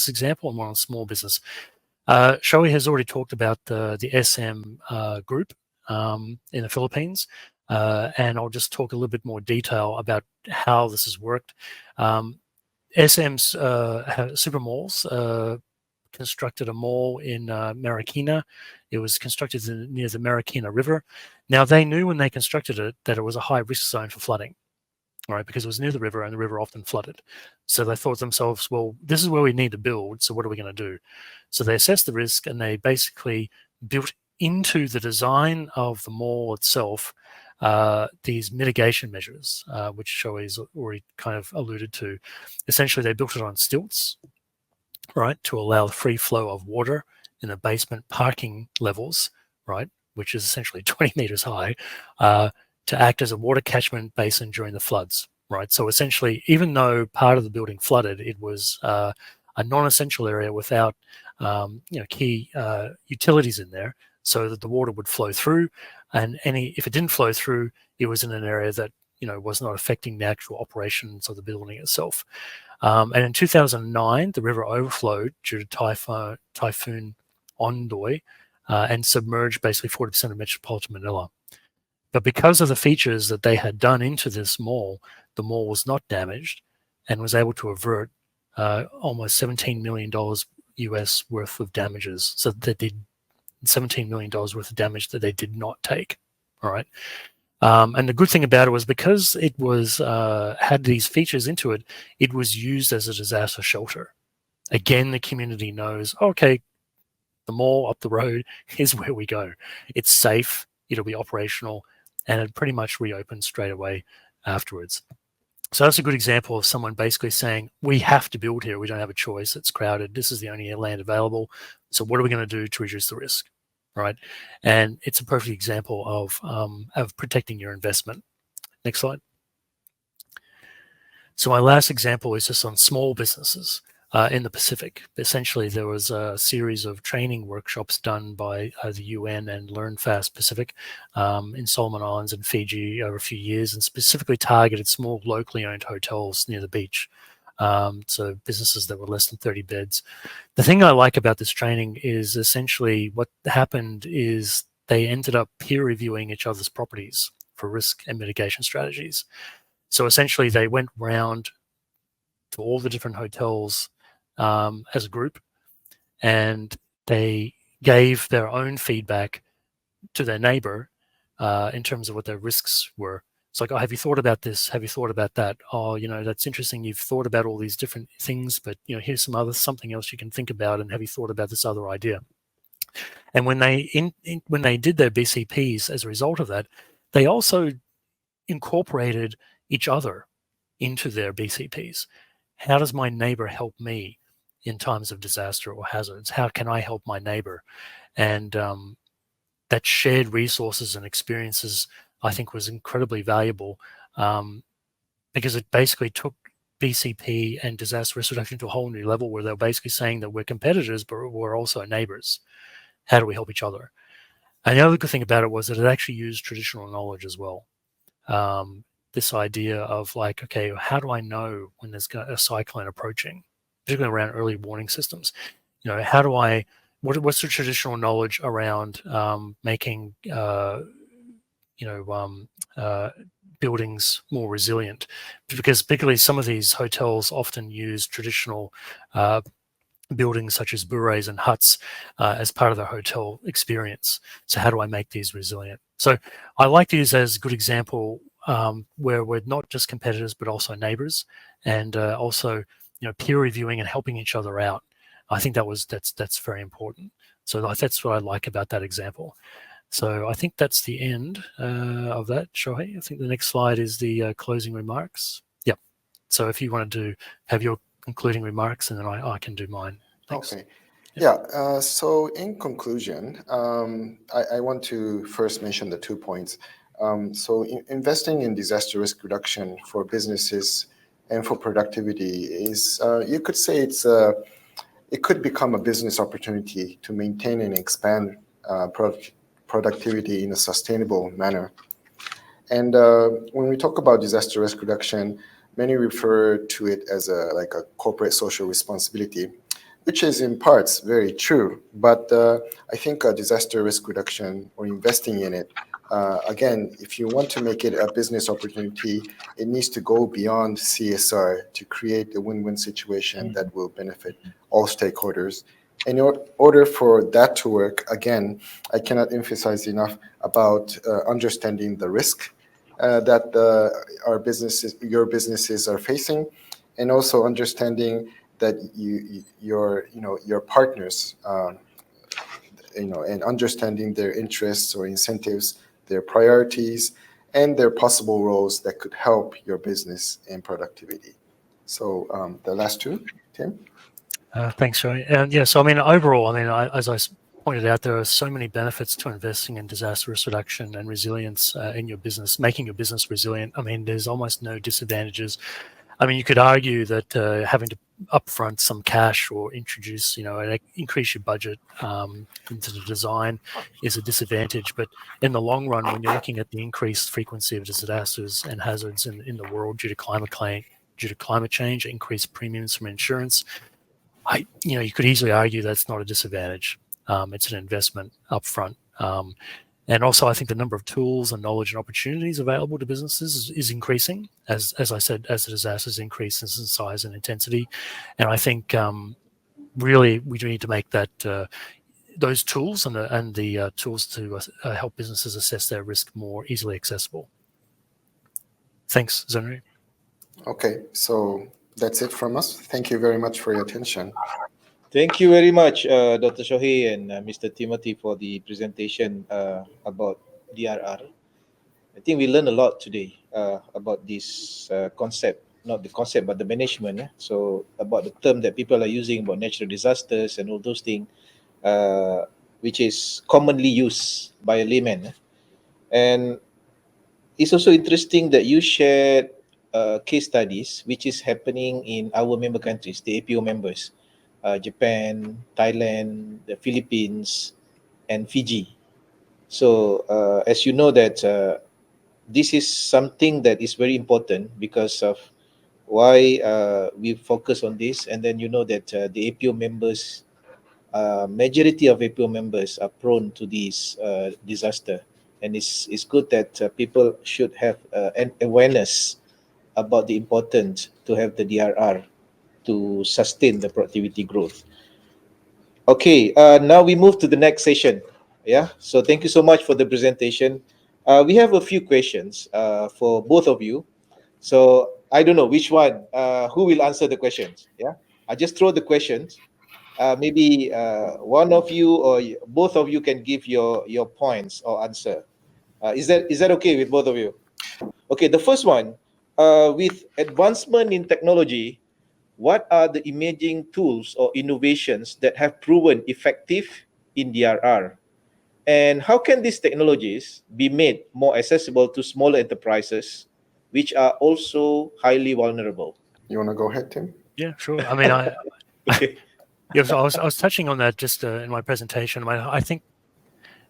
example and one on small business. Shohei has already talked about the SM group in the Philippines, and I'll just talk a little bit more detail about how this has worked. SM's super malls constructed a mall in Marikina. It was constructed near the Marikina River. Now, they knew when they constructed it that it was a high risk zone for flooding, all right, because it was near the river and the river often flooded. So they thought to themselves, well, this is where we need to build, so what are we going to do? So they assessed the risk and they basically built into the design of the mall itself these mitigation measures, which Shohei's already kind of alluded to. Essentially, they built it on stilts, right, to allow the free flow of water in the basement parking levels, right, which is essentially 20 meters high, to act as a water catchment basin during the floods, right? So essentially, even though part of the building flooded, it was a non-essential area without key utilities in there, so that the water would flow through, and if it didn't flow through, it was in an area that was not affecting the actual operations of the building itself. And in 2009, the river overflowed due to Typhoon Ondoy and submerged basically 40% of metropolitan Manila. But because of the features that they had done into this mall, the mall was not damaged and was able to avert almost $17 million US worth of damages. So they did $17 million worth of damage that they did not take. All right. And the good thing about it was because it was had these features into it, it was used as a disaster shelter. Again, the community knows, okay, the mall up the road is where we go. It's safe, it'll be operational, and it pretty much reopened straight away afterwards. So that's a good example of someone basically saying, we have to build here. We don't have a choice. It's crowded. This is the only land available. So what are we going to do to reduce the risk? Right, and it's a perfect example of protecting your investment. Next slide. So my last example is just on small businesses in the Pacific. Essentially, there was a series of training workshops done by the UN and LearnFast Pacific in Solomon Islands and Fiji over a few years, and specifically targeted small locally owned hotels near the beach. So businesses that were less than 30 beds. The thing I like about this training is essentially what happened is they ended up peer reviewing each other's properties for risk and mitigation strategies. So essentially they went round to all the different hotels as a group, and they gave their own feedback to their neighbor in terms of what their risks were. It's like, oh, have you thought about this? Have you thought about that? Oh, that's interesting. You've thought about all these different things, but here's something else you can think about. And have you thought about this other idea? And when they did their BCPs as a result of that, they also incorporated each other into their BCPs. How does my neighbor help me in times of disaster or hazards? How can I help my neighbor? And that shared resources and experiences, I think, was incredibly valuable because it basically took BCP and disaster risk reduction to a whole new level where they're basically saying that we're competitors, but we're also neighbors. How do we help each other? And the other good thing about it was that it actually used traditional knowledge as well. This idea of like, okay, how do I know when there's a cyclone approaching, particularly around early warning systems? How do I, what's the traditional knowledge around making buildings more resilient, because particularly some of these hotels often use traditional buildings such as bures and huts as part of the hotel experience. So how do I make these resilient? So I like to use as a good example where we're not just competitors but also neighbors, and also peer reviewing and helping each other out. I think that's very important. So that's what I like about that example. So I think that's the end of that, Shohei. I think the next slide is the closing remarks. Yep. So if you wanted to have your concluding remarks, and then I can do mine. Thanks. Okay. Yeah. So in conclusion, I want to first mention the 2 points. So investing in disaster risk reduction for businesses and for productivity is, you could say it could become a business opportunity to maintain and expand productivity in a sustainable manner. And when we talk about disaster risk reduction, many refer to it as a corporate social responsibility, which is in parts very true. But I think disaster risk reduction or investing in it, again, if you want to make it a business opportunity, it needs to go beyond CSR to create a win-win situation that will benefit all stakeholders. In order for that to work, again, I cannot emphasize enough about understanding the risk that your businesses are facing, and also understanding that your partners, and understanding their interests or incentives, their priorities, and their possible roles that could help your business and productivity. So the last two, Tim. Thanks, Shohei. And yeah, so I mean, overall, I mean, as I pointed out, there are so many benefits to investing in disaster risk reduction and resilience in your business, making your business resilient. I mean, there's almost no disadvantages. I mean, you could argue that having to upfront some cash or introduce, increase your budget into the design is a disadvantage. But in the long run, when you're looking at the increased frequency of disasters and hazards in the world due to climate change, increased premiums from insurance, you could easily argue that's not a disadvantage. It's an investment upfront. And also, I think the number of tools and knowledge and opportunities available to businesses is increasing, as I said, as the disasters increase in size and intensity. And I think really we do need to make that those tools and the tools to help businesses assess their risk more easily accessible. Thanks, Zenri. Okay, so that's it from us. Thank you very much for your attention. Thank you very much, Dr. Shohei and Mr. Timothy, for the presentation about DRR. I think we learned a lot today about this concept, not the concept, but the management. So about the term that people are using about natural disasters and all those things, which is commonly used by a layman. And it's also interesting that you shared case studies which is happening in our member countries, the APO members, Japan, Thailand, the Philippines, and Fiji. So as you know that this is something that is very important because of why we focus on this, and then you know that the APO members, majority of APO members are prone to this disaster, and it's good that people should have an awareness about the importance to have the DRR to sustain the productivity growth. Okay, now we move to the next session. Yeah, so thank you so much for the presentation. We have a few questions for both of you. So I don't know which one, who will answer the questions. Yeah, I just throw the questions. Maybe one of you or both of you can give your points or answer. Is that okay with both of you? Okay, the first one, with advancement in technology, what are the emerging tools or innovations that have proven effective in DRR? And how can these technologies be made more accessible to smaller enterprises, which are also highly vulnerable? You want to go ahead, Tim? Yeah, sure. I mean, Okay. yeah, so I was touching on that just in my presentation. I think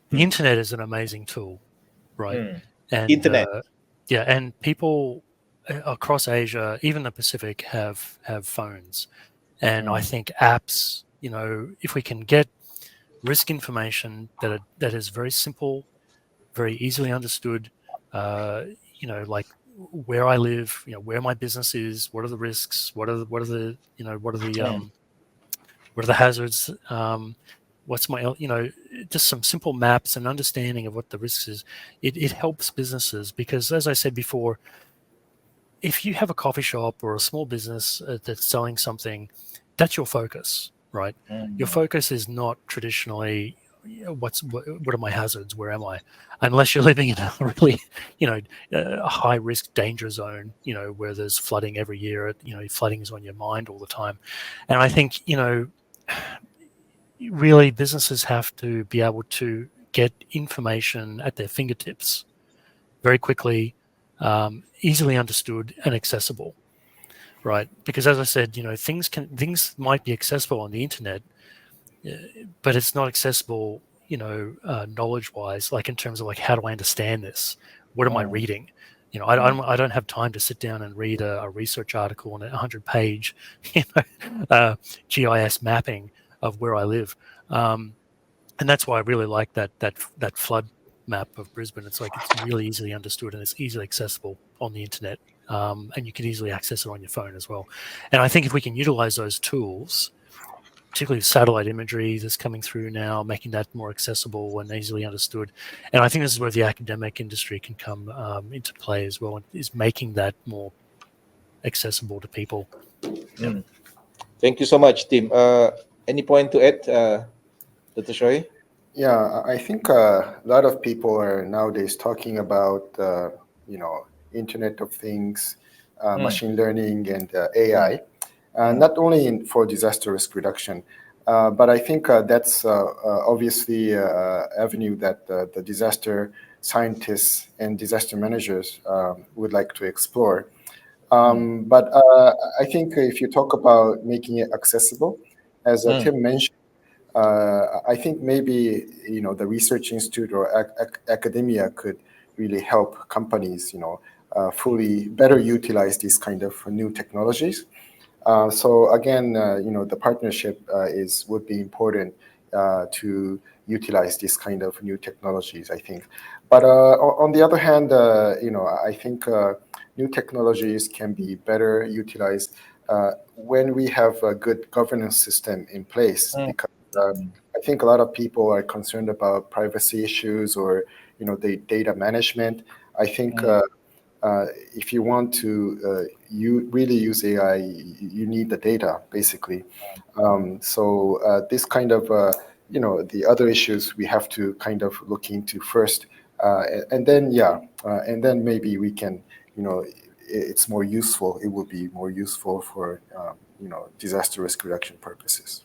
the internet is an amazing tool, right? And Internet. yeah, and people across Asia, even the Pacific, have phones, and I think apps. If we can get risk information that is very simple, very easily understood, like where I live, where my business is, what are the risks, what are the hazards, what's my, just some simple maps and understanding of what the risks is. It helps businesses because, as I said before, if you have a coffee shop or a small business that's selling something, that's your focus, right? Your focus is not traditionally what are my hazards, where am I, unless you're living in a really a high risk danger zone, where there's flooding every year. Flooding is on your mind all the time. And I think really businesses have to be able to get information at their fingertips very quickly, easily understood and accessible, right? Because as I said, things might be accessible on the internet, but it's not accessible, knowledge-wise, like in terms of like, how do I understand this, what am I reading? I don't have time to sit down and read a research article on a 100-page, GIS mapping of where I live, and that's why I really like that flood map of Brisbane. It's like it's really easily understood and it's easily accessible on the internet, and you can easily access it on your phone as well. And I think if we can utilize those tools, particularly satellite imagery that's coming through now, making that more accessible and easily understood. And I think this is where the academic industry can come into play as well, and is making that more accessible to people. Mm. Thank you so much, Tim. Any point to add, Dr. Shohei? Yeah, I think a lot of people are nowadays talking about, Internet of Things, machine learning, and AI, not only for disaster risk reduction, but I think that's obviously an avenue that the disaster scientists and disaster managers would like to explore. But I think if you talk about making it accessible, as Tim mentioned, I think maybe the research institute or academia could really help companies fully better utilize these kind of new technologies. So again, the partnership would be important to utilize this kind of new technologies, I think. But on the other hand, I think new technologies can be better utilized when we have a good governance system in place, because I think a lot of people are concerned about privacy issues or the data management. I think if you want to you really use AI, you need the data basically. So this kind of the other issues we have to kind of look into first, and then maybe we can it's more useful. It will be more useful for disaster risk reduction purposes.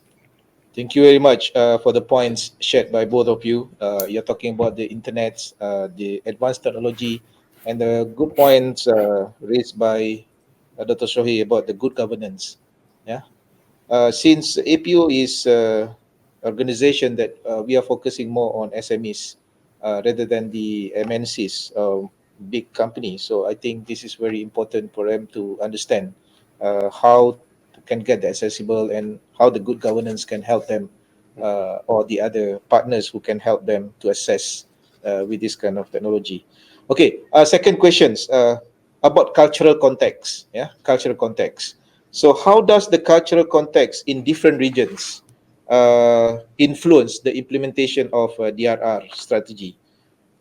Thank you very much for the points shared by both of you. You're talking about the internet, the advanced technology, and the good points raised by Dr. Shohei about the good governance. Yeah. Since APO is organization that we are focusing more on SMEs rather than the MNCs, big companies. So I think this is very important for them to understand how can get accessible and how the good governance can help them or the other partners who can help them to assess with this kind of technology. Okay, second questions about cultural context. Yeah, cultural context. So how does the cultural context in different regions influence the implementation of DRR strategy?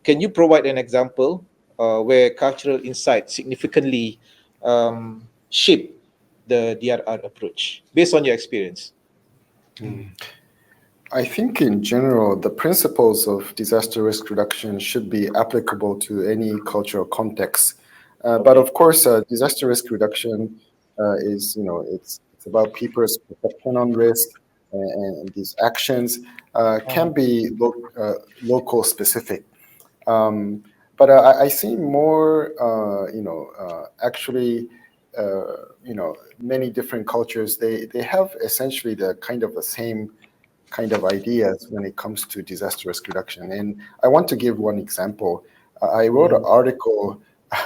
Can you provide an example where cultural insight significantly shape the DRR approach based on your experience? I think in general, the principles of disaster risk reduction should be applicable to any cultural context. But of course, disaster risk reduction is, it's about people's perception on risk, and these actions can be local specific. But I see more, actually, many different cultures, they have essentially the kind of the same kind of ideas when it comes to disaster risk reduction. And I want to give one example. I wrote an article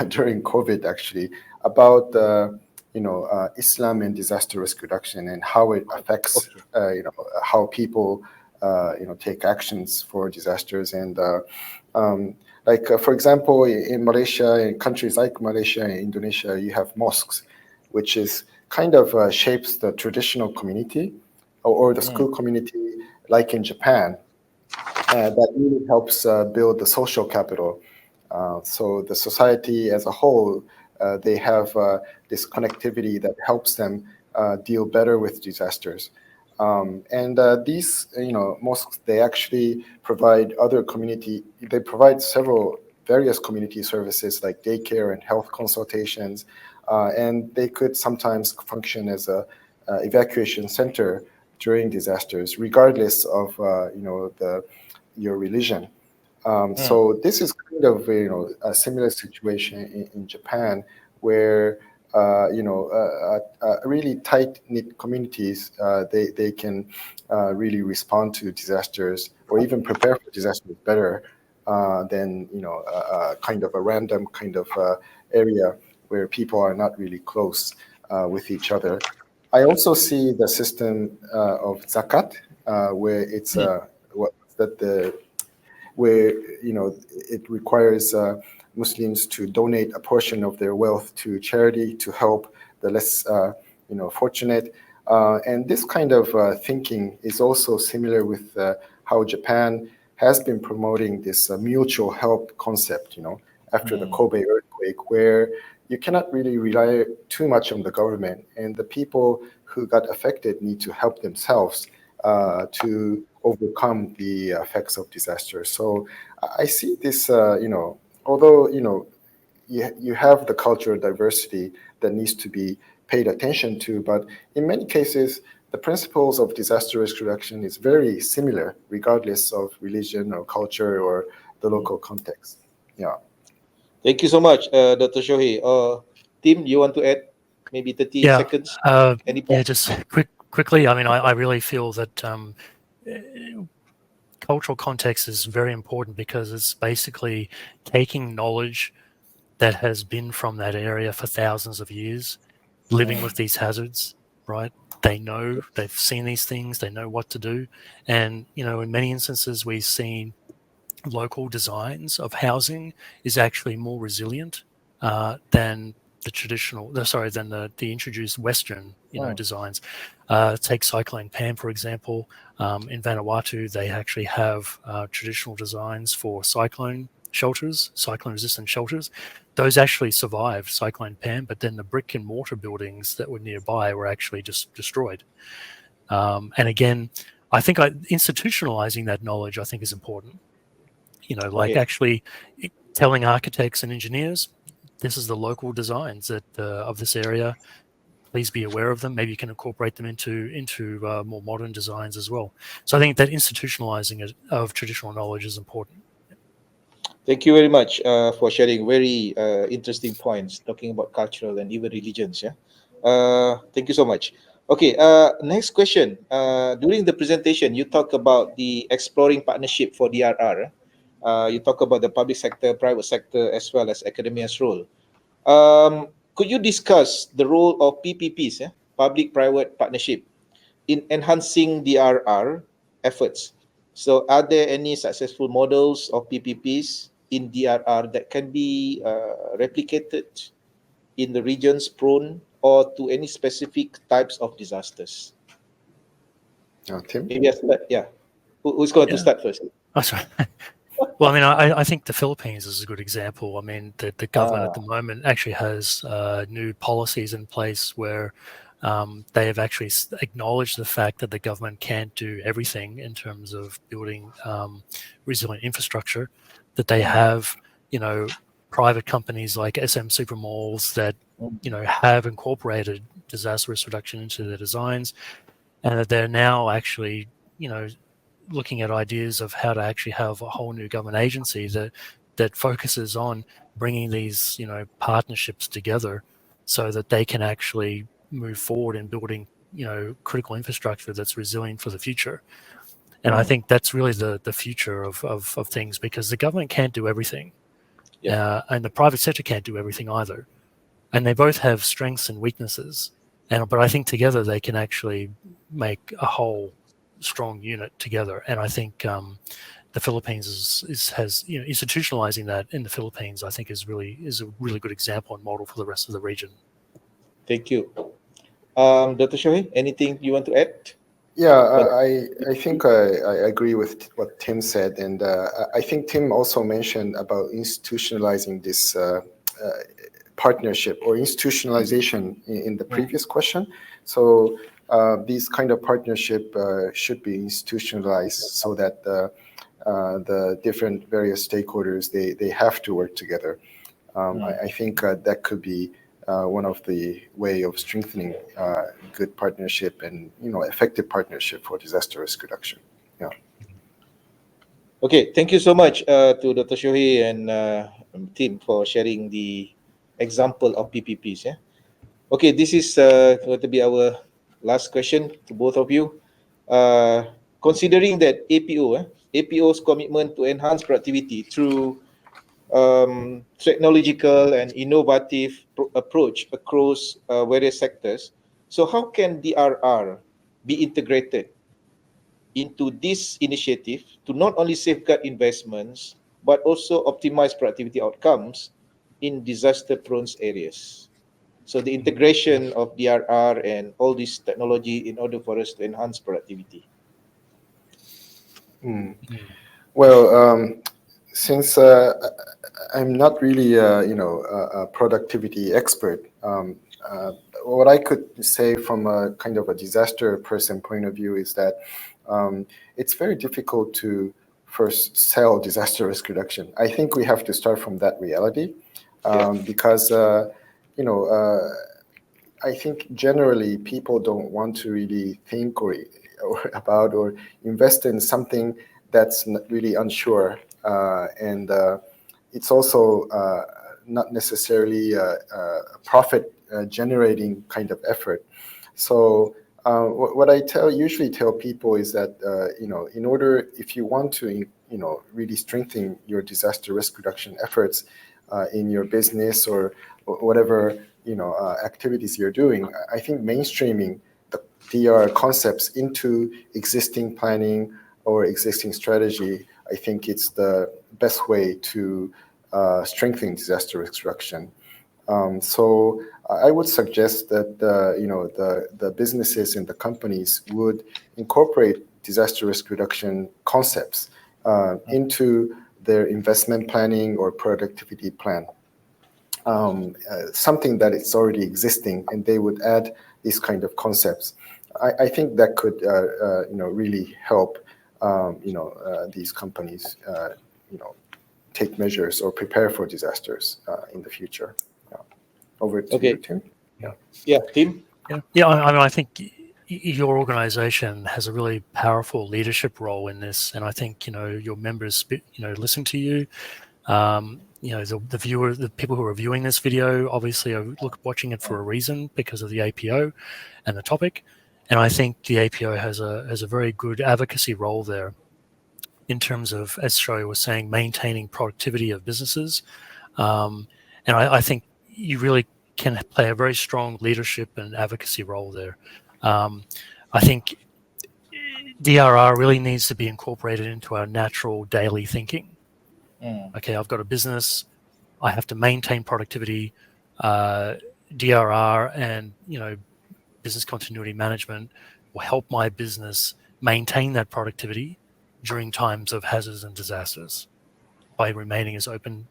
during COVID, actually, about Islam and disaster risk reduction and how it affects how people take actions for disasters. And for example, in Malaysia, in countries like Malaysia and Indonesia, you have mosques, which is kind of shapes the traditional community or the school community, like in Japan, that really helps build the social capital. So the society as a whole, they have this connectivity that helps them deal better with disasters. And these, mosques, they actually provide they provide various community services like daycare and health consultations, and they could sometimes function as a evacuation center during disasters, regardless of your religion. So this is kind of a similar situation in Japan, where really tight knit communities, they can really respond to disasters or even prepare for disasters better than kind of a random kind of area where people are not really close with each other. I also see the system of zakat, where it's where it requires Muslims to donate a portion of their wealth to charity to help the less fortunate. And this kind of thinking is also similar with how Japan has been promoting this mutual help concept, after the Kobe earthquake, where you cannot really rely too much on the government, and the people who got affected need to help themselves to overcome the effects of disaster. So I see this, although, you have the cultural diversity that needs to be paid attention to, but in many cases, the principles of disaster risk reduction is very similar, regardless of religion or culture or the local context. Yeah. Thank you so much, Dr. Shohei. Tim, you want to add maybe 30 seconds? Any point? Just quickly. I mean, I really feel that cultural context is very important because it's basically taking knowledge that has been from that area for thousands of years, living with these hazards, right? They know, they've seen these things, they know what to do. And, in many instances, we've seen local designs of housing is actually more resilient than the introduced Western, designs. Take Cyclone Pam, for example. In Vanuatu, they actually have traditional designs for cyclone resistant shelters. Those actually survived Cyclone Pam, but then the brick and mortar buildings that were nearby were actually just destroyed. And again, I think institutionalizing that knowledge, I think, is important. Actually telling architects and engineers, this is the local designs that of this area. Please be aware of them. Maybe you can incorporate them into more modern designs as well. So I think that institutionalizing of traditional knowledge is important. Thank you very much for sharing very interesting points, talking about cultural and even religions. Yeah. Thank you so much. Okay. Next question. During the presentation, you talk about the exploring partnership for DRR. You talk about the public sector, private sector, as well as academia's role. Could you discuss the role of PPPs, public-private partnership, in enhancing DRR efforts? So are there any successful models of PPPs in DRR that can be replicated in the regions prone or to any specific types of disasters? Tim? Maybe I start, yeah. Who's going to start first? Oh, sorry. Well, I mean, I think the Philippines is a good example. I mean, the government at the moment actually has new policies in place where they have actually acknowledged the fact that the government can't do everything in terms of building resilient infrastructure, that they have, private companies like SM Supermalls that, have incorporated disaster risk reduction into their designs, and that they're now actually, looking at ideas of how to actually have a whole new government agency that focuses on bringing these partnerships together so that they can actually move forward in building critical infrastructure that's resilient for the future. And I think that's really the future of things, because the government can't do everything, and the private sector can't do everything either, and they both have strengths and weaknesses, but I think together they can actually make a whole strong unit together. And I think the Philippines has institutionalizing that in the Philippines, I think is a really good example and model for the rest of the region. Thank you. Dr. Shohei, anything you want to add? Yeah, I think I agree with what Tim said, and I think Tim also mentioned about institutionalizing this partnership or institutionalization in the previous question. So these kind of partnership should be institutionalized so that the different various stakeholders, they have to work together. I think that could be one of the way of strengthening good partnership and effective partnership for disaster risk reduction. Yeah. Okay, thank you so much to Dr. Shohei and Tim for sharing the example of PPPs. Yeah. Okay, this is going to be our last question to both of you. Considering that APO, APO's commitment to enhance productivity through technological and innovative approach across various sectors. So how can DRR be integrated into this initiative to not only safeguard investments, but also optimize productivity outcomes in disaster-prone areas? So the integration of DRR and all this technology in order for us to enhance productivity. Well, since I'm not really, a productivity expert, what I could say from a kind of a disaster person point of view is that it's very difficult to first sell disaster risk reduction. I think we have to start from that reality, because, I think generally people don't want to really think or about or invest in something that's really unsure, and it's also not necessarily a profit generating kind of effort. So what I usually tell people is that in order, if you want to really strengthen your disaster risk reduction efforts in your business or whatever activities you're doing, I think mainstreaming the DRR concepts into existing planning or existing strategy, I think it's the best way to strengthen disaster risk reduction. So I would suggest that the businesses and the companies would incorporate disaster risk reduction concepts into their investment planning or productivity plan. Something that is already existing, and they would add these kind of concepts. I think that could really help these companies take measures or prepare for disasters in the future. Over to you, Tim. Yeah, Tim. Yeah. I mean, I think your organization has a really powerful leadership role in this, and I think your members listen to you. The viewer, the people who are viewing this video, obviously are watching it for a reason because of the APO and the topic. And I think the APO has a very good advocacy role there in terms of, as Shohei was saying, maintaining productivity of businesses. And I think you really can play a very strong leadership and advocacy role there. I think DRR really needs to be incorporated into our natural daily thinking. Okay, I've got a business, I have to maintain productivity. DRR and business continuity management will help my business maintain that productivity during times of hazards and disasters by remaining as open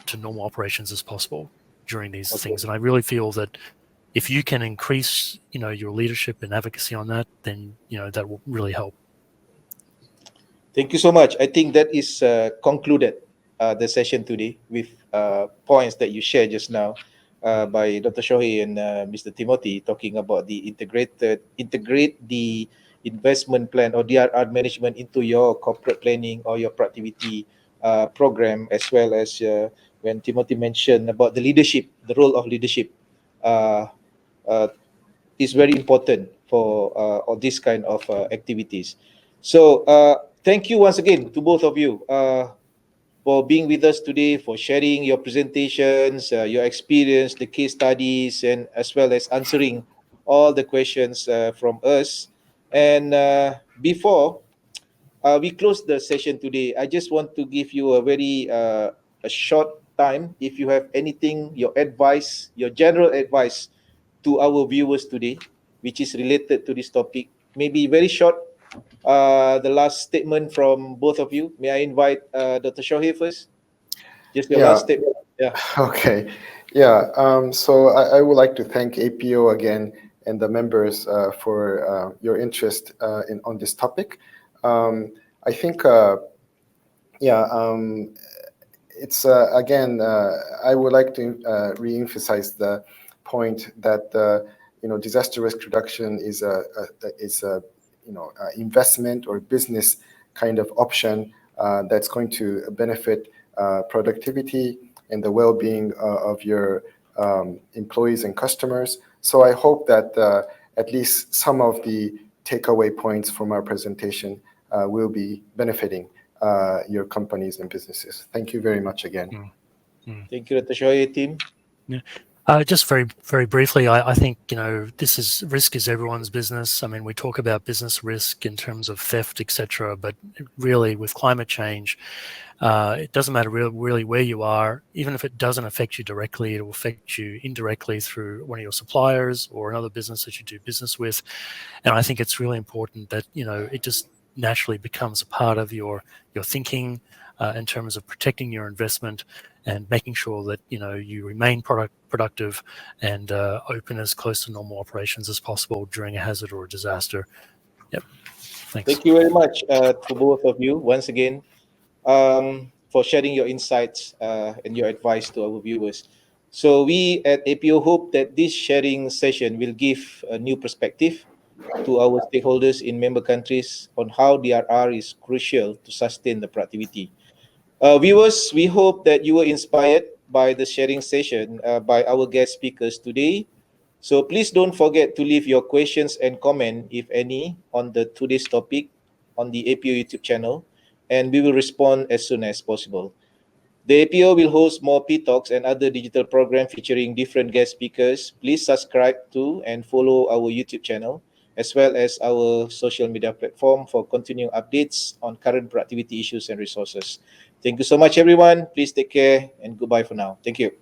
to normal operations as possible during these things. And I really feel that if you can increase your leadership and advocacy on that, then that will really help. Thank you so much. I think that is concluded the session today with points that you shared just now by Dr. Shohei and Mr. Timothy, talking about the integrate the investment plan or DRR management into your corporate planning or your productivity program, as well as when Timothy mentioned about the leadership, the role of leadership is very important for all these kind of activities. So thank you once again to both of you for being with us today, for sharing your presentations, your experience, the case studies, and as well as answering all the questions from us. And before we close the session today, I just want to give you a very a short time. If you have anything, your advice, your general advice to our viewers today, which is related to this topic, maybe very short. The last statement from both of you. May I invite Dr. Shohei first? Just your last statement. Yeah. Okay. Yeah. So I would like to thank APO again and the members for your interest on this topic. I think, it's again, I would like to re-emphasize the point that disaster risk reduction is a investment or business kind of option that's going to benefit productivity and the well-being of your employees and customers. So I hope that at least some of the takeaway points from our presentation will be benefiting your companies and businesses. Thank you very much again. Thank you, Dr. Shohei, team. Yeah. Just very briefly, I think, risk is everyone's business. I mean, we talk about business risk in terms of theft, etc., but really with climate change, it doesn't matter really where you are. Even if it doesn't affect you directly, it will affect you indirectly through one of your suppliers or another business that you do business with. And I think it's really important that it just naturally becomes a part of your thinking in terms of protecting your investment and making sure that you remain productive and open as close to normal operations as possible during a hazard or a disaster. Yep. Thanks. Thank you very much to both of you once again for sharing your insights and your advice to our viewers. So we at APO hope that this sharing session will give a new perspective to our stakeholders in member countries on how DRR is crucial to sustain the productivity. Viewers, we hope that you were inspired by the sharing session by our guest speakers today. So please don't forget to leave your questions and comment, if any, on the today's topic on the APO YouTube channel, and we will respond as soon as possible. The APO will host more P-Talks and other digital programs featuring different guest speakers. Please subscribe to and follow our YouTube channel, as well as our social media platform for continuing updates on current productivity issues and resources. Thank you so much, everyone. Please take care and goodbye for now. Thank you.